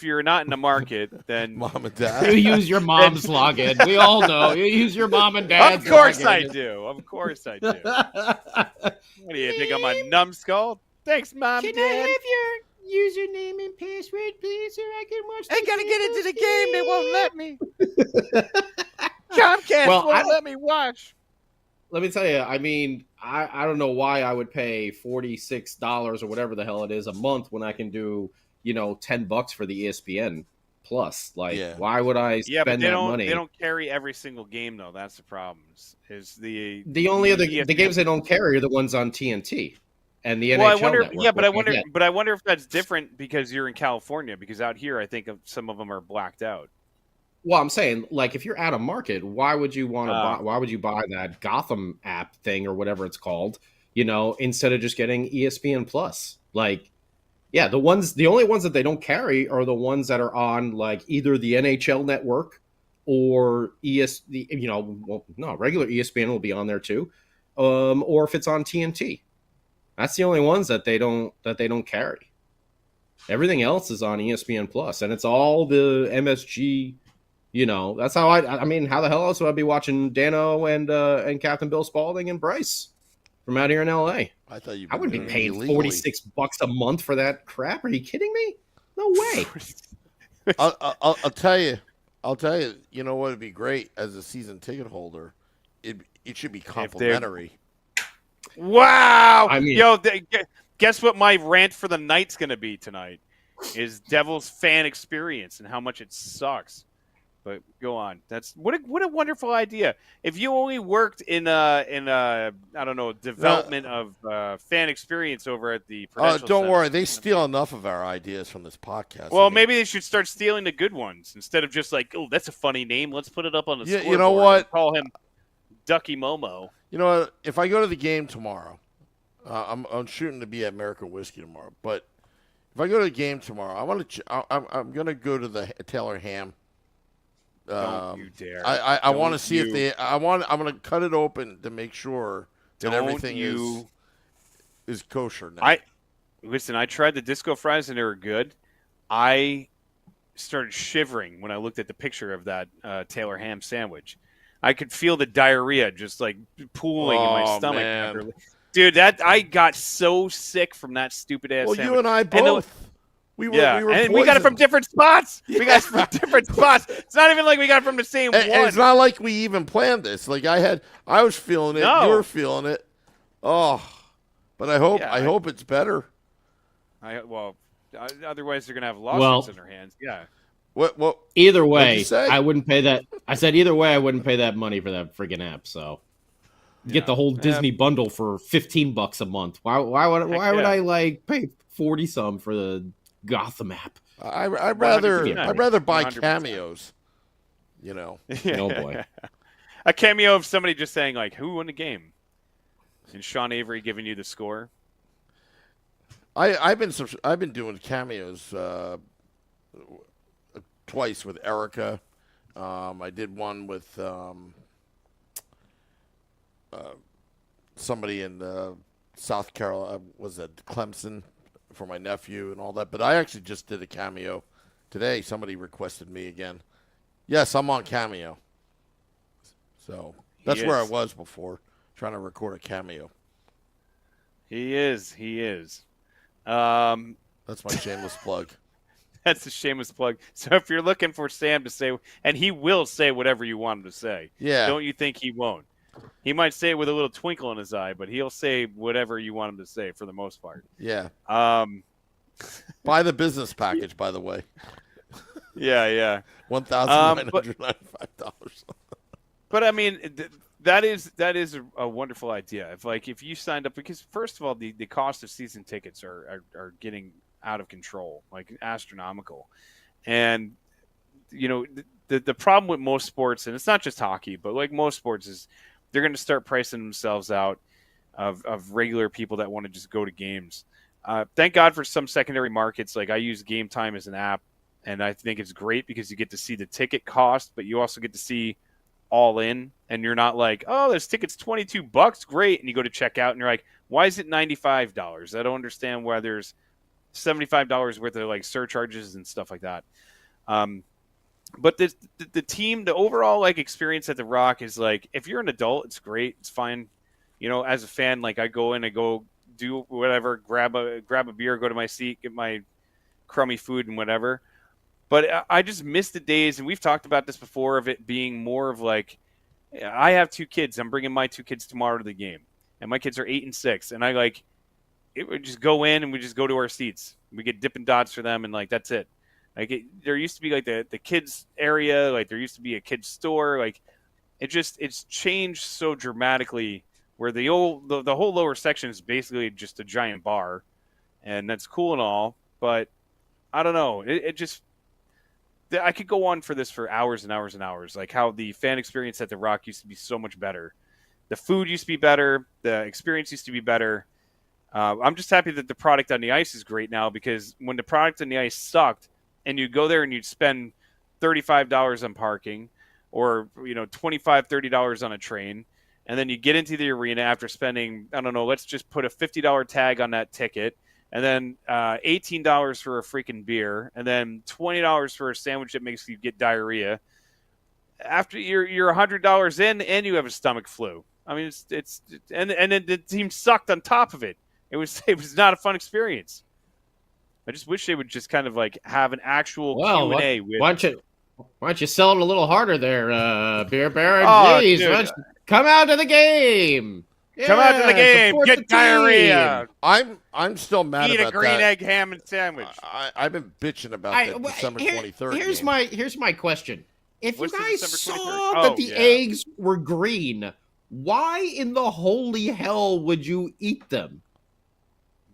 you're not in the market, then mom and dad, you use your mom's login. We all know you use your mom and dad's. Of course login. I do. Of course I do. What do you think? I'm a numbskull. Thanks, Mom. Can Dad. I have your username and password, please, so I can watch? I gotta get into the game. They won't let me. Comcast won't let me watch. Let me tell you. I mean, I don't know why I would pay $46 or whatever the hell it is a month when I can do $10 for the ESPN Plus. Like, Yeah. why would I Yeah, but spend that money? they don't carry every single game though. That's the problem. Is The only other the games they don't carry are the ones on TNT and the Well, I NHL wonder. network. Yeah, but I which wonder. get. But I wonder if that's different because you're in California. Because out here, I think some of them are blacked out. Well, I'm saying, like, if you're out of market, why would you want to buy? Why would you buy that Gotham app thing or whatever it's called? Instead of just getting ESPN Plus. Like, yeah, the only ones that they don't carry are the ones that are on like either the NHL network or regular ESPN will be on there too, or if it's on TNT. That's the only ones that they don't carry. Everything else is on ESPN Plus, and it's all the MSG. That's how I mean, how the hell else would I be watching Dano and Captain Bill Spaulding and Bryce from out here in LA? I thought I wouldn't be paying $46 a month for that crap. Are you kidding me? No way. I'll tell you. You know what would be great as a season ticket holder? It should be complimentary. Wow! I mean, guess what my rant for the night's going to be tonight is Devils fan experience and how much it sucks. But go on. That's what a wonderful idea. If you only worked in I don't know, development of fan experience over at the Prudential don't Center. worry, they steal enough of our ideas from this podcast. Well, maybe they should start stealing the good ones instead of just like, oh, that's a funny name. Let's put it up on the scoreboard. You know what? And call him Ducky Momo. You know what? If I go to the game tomorrow, I'm shooting to be at American Whiskey tomorrow. But if I go to the game tomorrow, I'm going to go to the Taylor Ham. Don't you dare! I want to see if I'm going to cut it open to make sure that everything is kosher now. I tried the disco fries and they were good. I started shivering when I looked at the picture of that Taylor Ham sandwich. I could feel the diarrhea just like pooling in my stomach. Man. Dude, I got so sick from that stupid ass sandwich. Well, you and I both. We were and we got it from different spots. We got it from different spots. It's not even like we got it from the same one. And it's not like we even planned this. Like I was feeling it. No. You were feeling it. Oh, but I hope it's better. Otherwise they're gonna have lawsuits in their hands. Yeah. What? Either way, say? I wouldn't pay that. I said either way, I wouldn't pay that money for that friggin' app. So get the whole Disney bundle for $15 a month. Why would I like pay 40 some for the Gotham app? I'd rather buy 100%. cameos. Oh boy, a cameo of somebody just saying like, "Who won the game?" and Sean Avery giving you the score. I've been doing cameos twice with Erica. I did one with somebody in South Carolina. Was it Clemson? For my nephew and all that, but I actually just did a cameo today. Somebody requested me again. Yes, I'm on Cameo. So that's where I was before, trying to record a cameo. He is. That's my shameless plug. That's a shameless plug. So if you're looking for Sam to say, and he will say whatever you want him to say. Yeah. Don't you think he won't? He might say it with a little twinkle in his eye, but he'll say whatever you want him to say for the most part. Yeah. Buy the business package, by the way. Yeah. $1,995. But I mean, that is a wonderful idea. If you signed up, because first of all, the cost of season tickets are getting out of control, like astronomical, and the problem with most sports, and it's not just hockey, but like most sports, is they're going to start pricing themselves out of regular people that want to just go to games. Thank God for some secondary markets. Like I use Game Time as an app, and I think it's great because you get to see the ticket cost, but you also get to see all in, and you're not like, oh, this ticket's $22, great, and you go to check out, and you're like, why is it $95? I don't understand why there's $75 worth of like surcharges and stuff like that. But the team, the overall like experience at the Rock is like, if you're an adult, it's great, it's fine. As a fan, like I go do whatever, grab a beer, go to my seat, get my crummy food and whatever. But I just miss the days, and we've talked about this before, of it being more of like, I have 2 kids. I'm bringing my 2 kids tomorrow to the game, and my kids are 8 and 6, and it would just go in and we just go to our seats. We get Dippin' Dots for them, and like that's it. Like there used to be like the kids area, like there used to be a kids store. Like it's changed so dramatically. Where the whole lower section is basically just a giant bar, and that's cool and all, but I don't know. It just I could go on for this for hours and hours and hours. Like how the fan experience at the Rock used to be so much better. The food used to be better. The experience used to be better. I'm just happy that the product on the ice is great now, because when the product on the ice sucked and you go there and you'd spend $35 on parking or, $25, $30 on a train, and then you get into the arena after spending, I don't know, let's just put a $50 tag on that ticket, and then $18 for a freaking beer, and then $20 for a sandwich that makes you get diarrhea. After you're $100 in and you have a stomach flu. I mean, it's and then the team sucked on top of it. It was not a fun experience. I just wish they would just kind of like have an actual Q&A. Why don't you sell it a little harder there, Beer Baron? Oh, Jeez, dude. come out to the game. Come out to the game. Get diarrhea. I'm still mad Eat about a green that. egg ham and sandwich. I've been bitching about that December 23rd. Here's my question. If What's you the guys December 23rd? saw that the eggs were green, why in the holy hell would you eat them?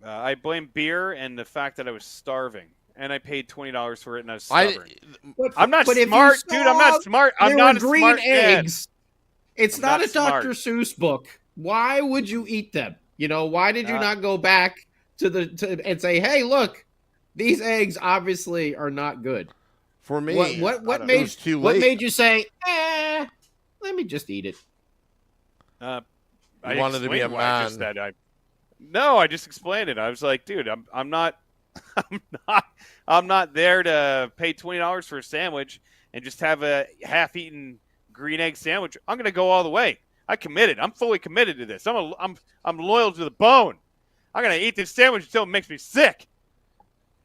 I blame beer and the fact that I was starving. And I paid $20 for it, and I was stubborn. I'm not But if you smart, saw dude. I'm not smart. I'm there not were a green smart man. eggs. It's I'm not not a Dr. smart. Seuss book. Why would you eat them? Why did you not go back to and say, "Hey, look, these eggs obviously are not good." For me, What it made was too what late. made you say, let me just eat it? I wanted to be a explained what I just man. said. No, I just explained it. I was like, dude, I'm not I'm not there to pay $20 for a sandwich and just have a half-eaten green egg sandwich. I'm gonna go all the way. I committed. I'm fully committed to this. I'm loyal to the bone. I'm gonna eat this sandwich until it makes me sick.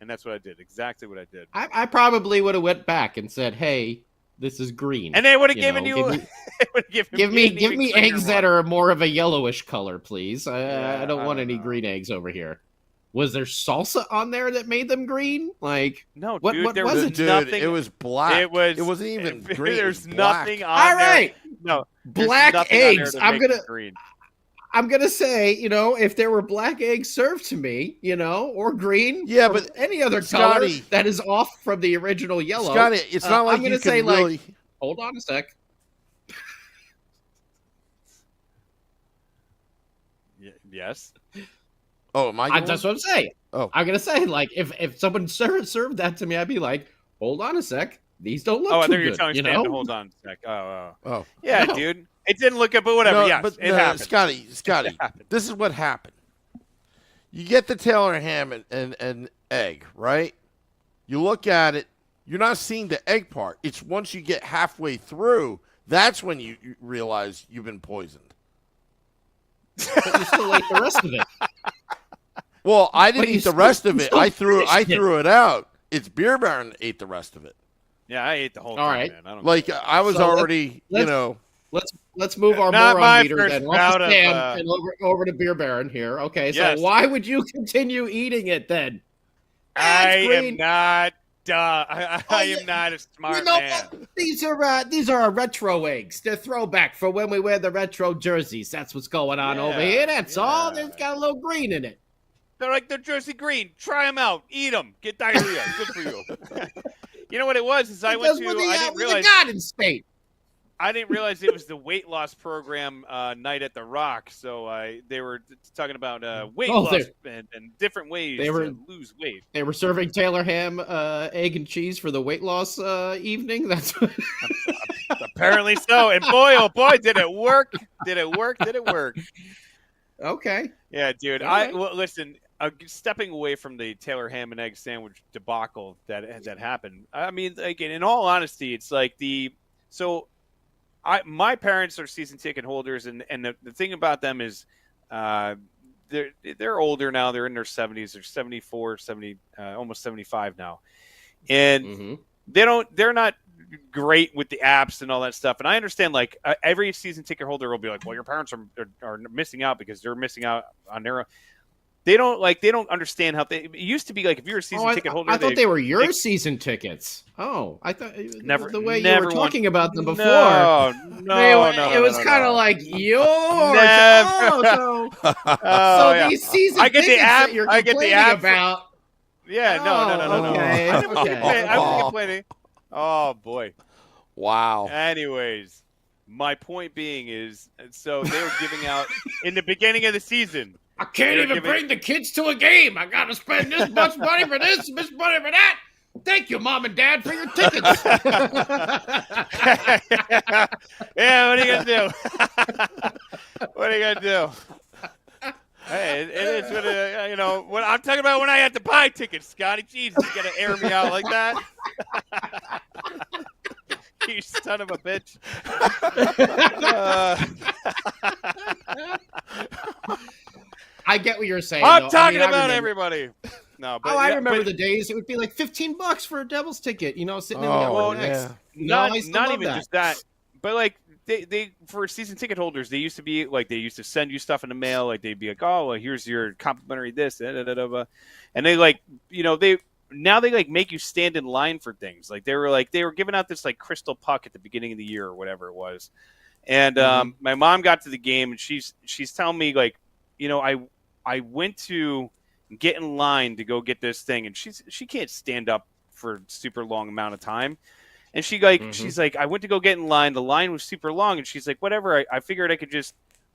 And that's what I did. Exactly what I did. I probably would have went back and said, "Hey, this is green." And they would have given you. Give me eggs that are more of a yellowish color, please. I don't want any green eggs over here. Was there salsa on there that made them green? Like, no, what? dude, What there was was it? Dude, nothing. it was black. It was. It wasn't even green. There's it was black. nothing on All right, there. No, there's black nothing on there eggs. to I'm make gonna. it green. I'm gonna say, if there were black eggs served to me, or green, Yeah, or but any other Scotty- color that is off from the original yellow. Scotty, it's not like I'm gonna you can say, really. Hold on a sec. Yes. Oh, am I? Going? That's what I'm saying. Oh. I'm gonna say, if someone served that to me, I'd be like, hold on a sec. These don't look Oh, I too thought you were good. telling Sam to hold on a sec. Oh. Yeah, No. dude. It didn't look good, but whatever. No, yes, but it happened. Scotty, It happened. this is what happened. You get the Taylor ham and egg, right? You look at it. You're not seeing the egg part. It's once you get halfway through, that's when you realize you've been poisoned. But you still ate the rest of it. Well, I didn't But you eat the still- rest of you it. still I finished it. threw it out. It's Beer Baron that ate the rest of it. Yeah, I ate the whole All thing, right. man. I don't Like I was So already, let's- Let's move our Not my moron meter first then. bout Off of, Sam and over to Beer Baron here. Okay, so Yes. why would you continue eating it then? I It's am green. not I Oh, am not a smart You know man. what? These are our retro eggs. They're throwback for when we wear the retro jerseys. That's what's going on over Yeah, here. That's all. yeah. It's got a little green in it. They're like they're Jersey green. Try them out. Eat them. Get diarrhea. Good for you. You know what it was? Is I went Because to. we're the, I didn't we're the realize. Garden State. I didn't realize it was the weight loss program night at the Rock. So they were talking about weight Oh, loss and different ways they were- to lose weight. They were serving Taylor ham, egg and cheese for the weight loss evening. That's what... Apparently so. And boy, oh boy, did it work? Did it work? Did it work? Okay. Yeah, dude. All right. Well, listen. Stepping away from the Taylor ham and egg sandwich debacle that happened. I mean, again, in all honesty, it's like my parents are season ticket holders, and the thing about them is, they're older now. They're in their 70s. They're 74, 70, almost 75 now, and they're not great with the apps and all that stuff. And I understand, like every season ticket holder will be like, well, your parents are missing out because they're missing out on their. they don't understand how it used to be like if you're a season ticket holder. I thought they were your season tickets. Oh, I thought never the way never you were talking about them before. No, it was kind of like yours. Never. So Yeah. these season I get tickets the app. that you're I get the complaining app about. Yeah, no. Okay. I wasn't complaining. Oh boy. Wow. Anyways, my point being is, so they were giving out in the beginning of the season. I can't even bring the kids to a game. I got to spend this much money for this, this money for that. Thank you, Mom and Dad, for your tickets. Yeah, what are you gonna do? What are you gonna do? Hey, it is what what I'm talking about when I had to buy tickets, Scotty. Jesus, you gotta air me out like that. You son of a bitch. I get what you're saying. I'm talking about everybody. No, but I remember the days. It would be like $15 for a Devils ticket. Sitting in the Oh, next. yeah. Not even just that, but like they for season ticket holders, they used to be like they used to send you stuff in the mail. Like they'd be like, oh, well, here's your complimentary this, and they like they now they like make you stand in line for things. Like they were giving out this like crystal puck at the beginning of the year or whatever it was, and my mom got to the game and she's telling me like, I went to get in line to go get this thing, and she can't stand up for a super long amount of time. And she's like, I went to go get in line. The line was super long, and she's like, whatever. I figured I could just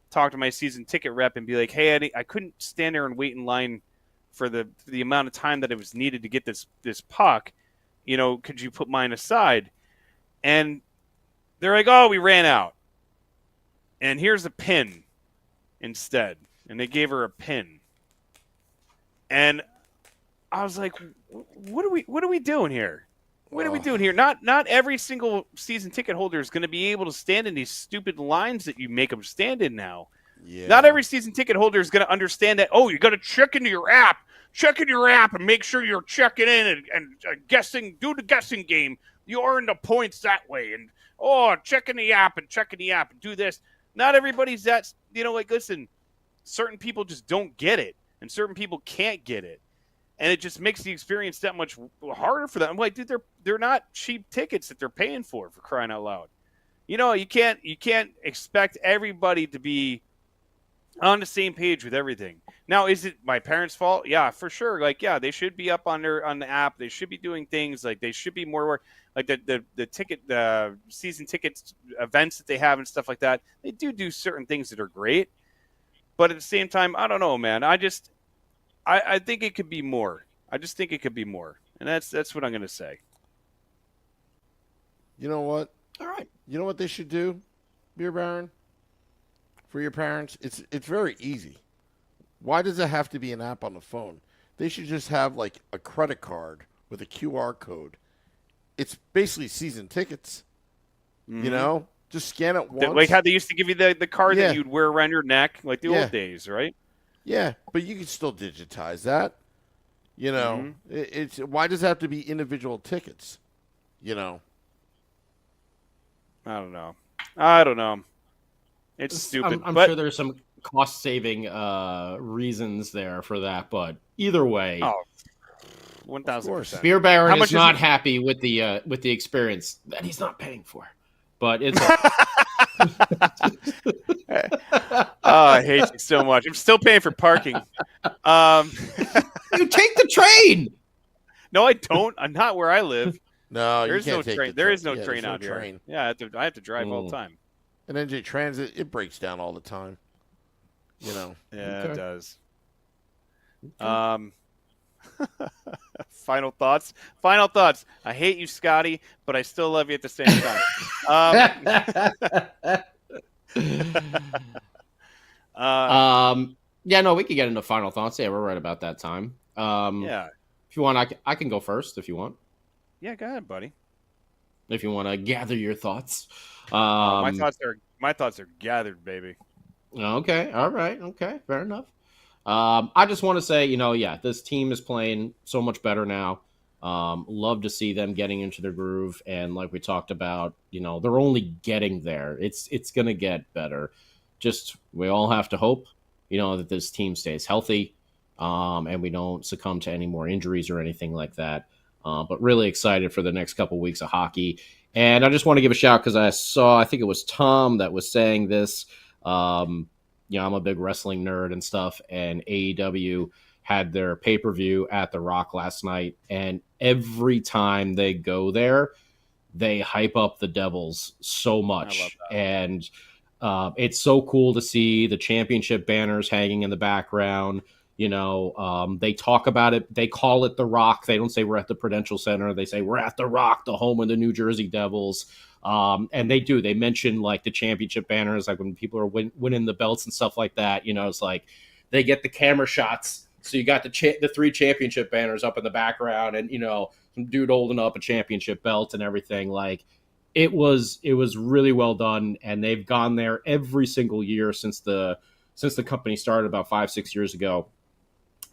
talk to my season ticket rep and be like, hey, I couldn't stand there and wait in line for the amount of time that it was needed to get this puck. Could you put mine aside? And they're like, oh, we ran out. And here's a pin instead. And they gave her a pin. And I was like, what are we doing here? What are we doing here? Not every single season ticket holder is going to be able to stand in these stupid lines that you make them stand in now. Yeah. Not every season ticket holder is going to understand that, oh, you got to check into your app. Check in your app and make sure you're checking in and guessing, do the guessing game. You earn the points that way. And, check in the app and do this. Not everybody's that, listen, certain people just don't get it. And certain people can't get it. And it just makes the experience that much harder for them. I'm like, dude, they're not cheap tickets that they're paying for crying out loud. You can't expect everybody to be on the same page with everything. Now, is it my parents' fault? Yeah, for sure. Like, yeah, they should be up on the app. They should be doing things like they should be more like the season tickets events that they have and stuff like that. They do certain things that are great, but at the same time, I don't know, man. I think it could be more. I just think it could be more, and that's what I'm going to say. You know what? All right. You know what they should do, Beer Baron? For your parents, it's very easy. Why does it have to be an app on the phone? They should just have like a credit card with a QR code. It's basically season tickets. Mm-hmm. Just scan it once. Like how they used to give you the card that you'd wear around your neck, like the old days, right? Yeah, but you can still digitize that. It's why does it have to be individual tickets? I don't know. It's stupid. I'm sure there's some cost-saving reasons there for that, but either way, 1,000%. Beer Baron is not happy with the experience that he's not paying for, but it's. I hate you so much. I'm still paying for parking. You take the train. No, I don't. I'm not where I live. No, there's you can't no take train. The there train. is no train out here. Train. Yeah, I have to drive all the time. And NJ Transit, it breaks down all the time. Yeah, Okay. It does. Okay. Final thoughts. I hate you, Scotty, but I still love you at the same time. Yeah, no, we can get into final thoughts. Yeah, we're right about that time. Yeah. If you want, I can go first if you want. Yeah, go ahead, buddy. If you want to gather your thoughts. My thoughts are gathered, baby. Okay. All right. Okay. Fair enough. I just want to say, this team is playing so much better now. Love to see them getting into their groove. And like we talked about, they're only getting there. It's going to get better. Just, we all have to hope, that this team stays healthy. and we don't succumb to any more injuries or anything like that. But really excited for the next couple weeks of hockey. And I just want to give a shout because I think it was Tom that was saying this. I'm a big wrestling nerd and stuff, and AEW had their pay-per-view at The Rock last night, and every time they go there, they hype up the Devils so much. And it's so cool to see the championship banners hanging in the background. They talk about it. They call it The Rock. They don't say we're at the Prudential Center. They say we're at The Rock, the home of the New Jersey Devils. And they mention like the championship banners, like when people are winning the belts and stuff like that. It's like they get the camera shots. So you got the 3 championship banners up in the background, and some dude holding up a championship belt and everything. Like it was really well done, and they've gone there every single year since the company started about 5-6 years ago,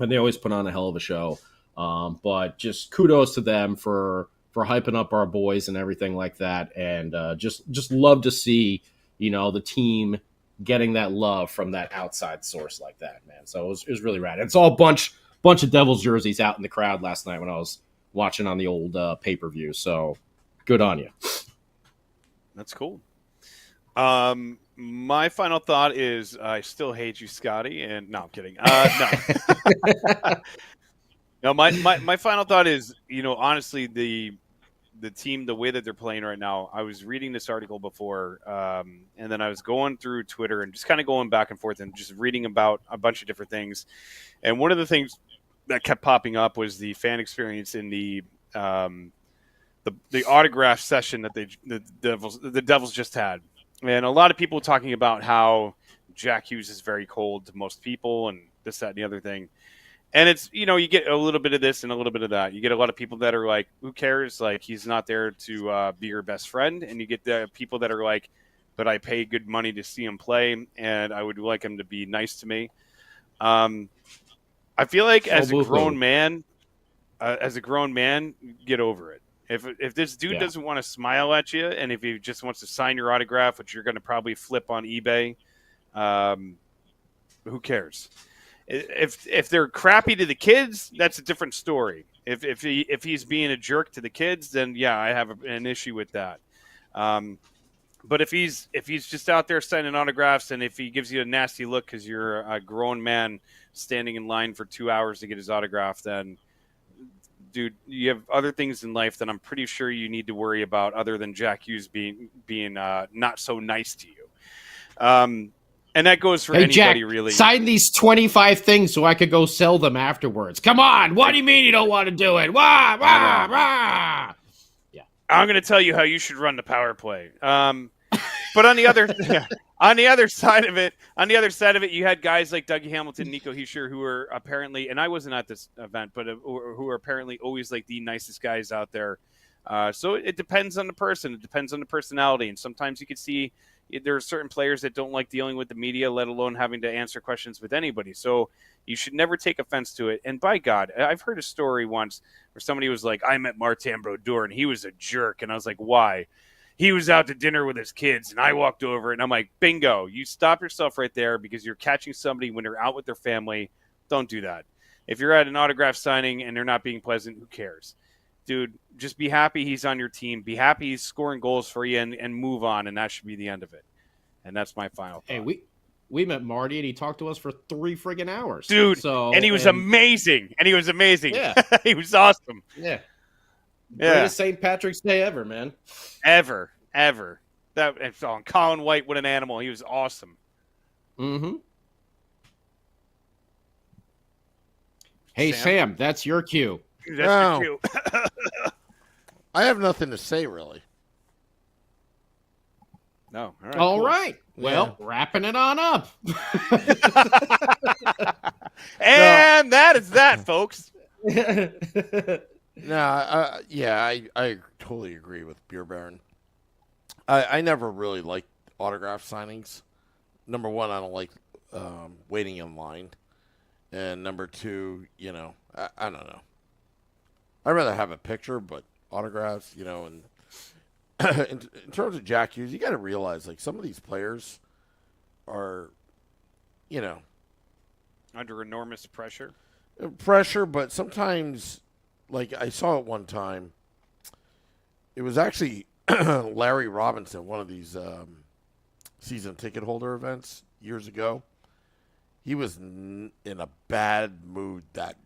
and they always put on a hell of a show. But just kudos to them for hyping up our boys and everything like that, and just love to see the team getting that love from that outside source like that, man. So it was really rad. And saw a bunch of Devils jerseys out in the crowd last night when I was watching on the old pay-per-view. So good on you. That's cool. My final thought is I still hate you, Scotty. And no, I'm kidding. No. No, my final thought is, honestly, the team, the way that they're playing right now, I was reading this article before, and then I was going through Twitter and just kind of going back and forth and just reading about a bunch of different things. And one of the things that kept popping up was the fan experience in the autograph session that the Devils just had. And a lot of people talking about how Jack Hughes is very cold to most people and this, that, and the other thing. And it's, you get a little bit of this and a little bit of that. You get a lot of people that are like, who cares? Like, he's not there to be your best friend. And you get the people that are like, but I pay good money to see him play, and I would like him to be nice to me. I feel like as a grown man, get over it. If this dude doesn't want to smile at you, and if he just wants to sign your autograph, which you're going to probably flip on eBay, who cares? If they're crappy to the kids, that's a different story. If he's being a jerk to the kids, then yeah, I have an issue with that. But if he's just out there signing autographs, and if he gives you a nasty look because you're a grown man standing in line for 2 hours to get his autograph, then dude, you have other things in life that I'm pretty sure you need to worry about other than Jack Hughes being not so nice to you. And that goes for anybody, Jack, really. Sign these 25 things so I could go sell them afterwards. Come on. What do you mean you don't want to do it? Wah, wah, wah. Yeah. I'm going to tell you how you should run the power play. But on the other side of it, you had guys like Dougie Hamilton, Nico Hischier, who were apparently, and I wasn't at this event, but who are apparently always like the nicest guys out there. So it depends on the person. It depends on the personality. And sometimes you can see there are certain players that don't like dealing with the media, let alone having to answer questions with anybody. So you should never take offense to it. And by God, I've heard a story once where somebody was like, I met Martin Brodeur and he was a jerk. And I was like, why? He was out to dinner with his kids and I walked over and I'm like, bingo, you stop yourself right there because you're catching somebody when they're out with their family. Don't do that. If you're at an autograph signing and they're not being pleasant, who cares? Dude, just be happy he's on your team. Be happy he's scoring goals for you and move on, and that should be the end of it. And that's my final thought. Hey, we met Marty, and he talked to us for 3 friggin' hours. Dude, and he was amazing. Yeah. He was awesome. Yeah. Greatest St. Patrick's Day ever, man. Ever. That's on Colin White, what an animal. He was awesome. Mm-hmm. Hey, Sam, that's your cue. That's your cue. I have nothing to say, really. No. All right. Well, wrapping it on up. And that is that, folks. No, I totally agree with Beer Baron. I never really liked autograph signings. Number one, I don't like waiting in line. And number two, I don't know. I'd rather have a picture, but autographs, and in terms of Jack Hughes, you got to realize, like, some of these players are, under enormous pressure. Pressure, but sometimes, like I saw it one time. It was actually Larry Robinson, one of these season ticket holder events years ago. He was in a bad mood that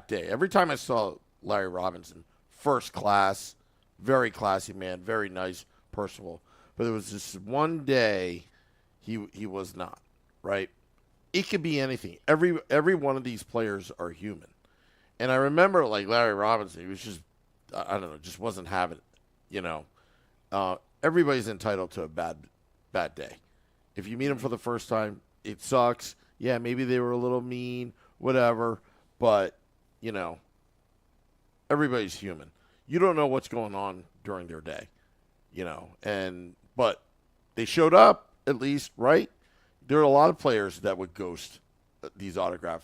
day. Every time I saw Larry Robinson, first class, very classy man, very nice, personable. But there was this one day he was not, right? It could be anything. Every one of these players are human. And I remember, like, Larry Robinson, he was just, I don't know, just wasn't having it, you know. Everybody's entitled to a bad day. If you meet him for the first time, it sucks. Yeah, maybe they were a little mean, whatever. But, you know, everybody's human. You don't know what's going on during their day, you know. But they showed up, at least, right? There are a lot of players that would ghost these autograph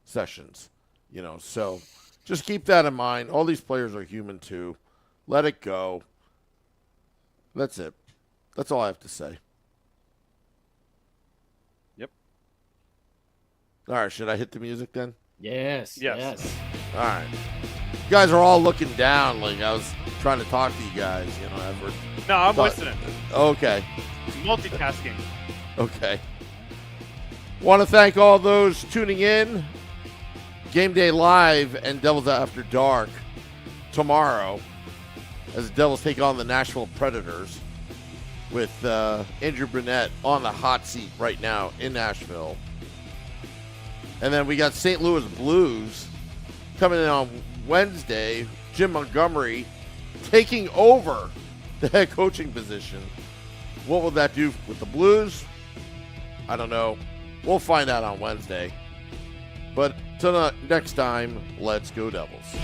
sessions, you know. So just keep that in mind. All these players are human, too. Let it go. That's it. That's all I have to say. Yep. All right, should I hit the music then? Yes. All right. You guys are all looking down like I was trying to talk to you guys, you know. No, I'm listening. Okay. Multitasking. Okay. Want to thank all those tuning in. Game Day Live and Devils After Dark tomorrow as the Devils take on the Nashville Predators with Andrew Burnett on the hot seat right now in Nashville. And then we got St. Louis Blues coming in on Wednesday. Jim Montgomery taking over the head coaching position. What will that do with the Blues? I don't know. We'll find out on Wednesday. But till next time, let's go Devils.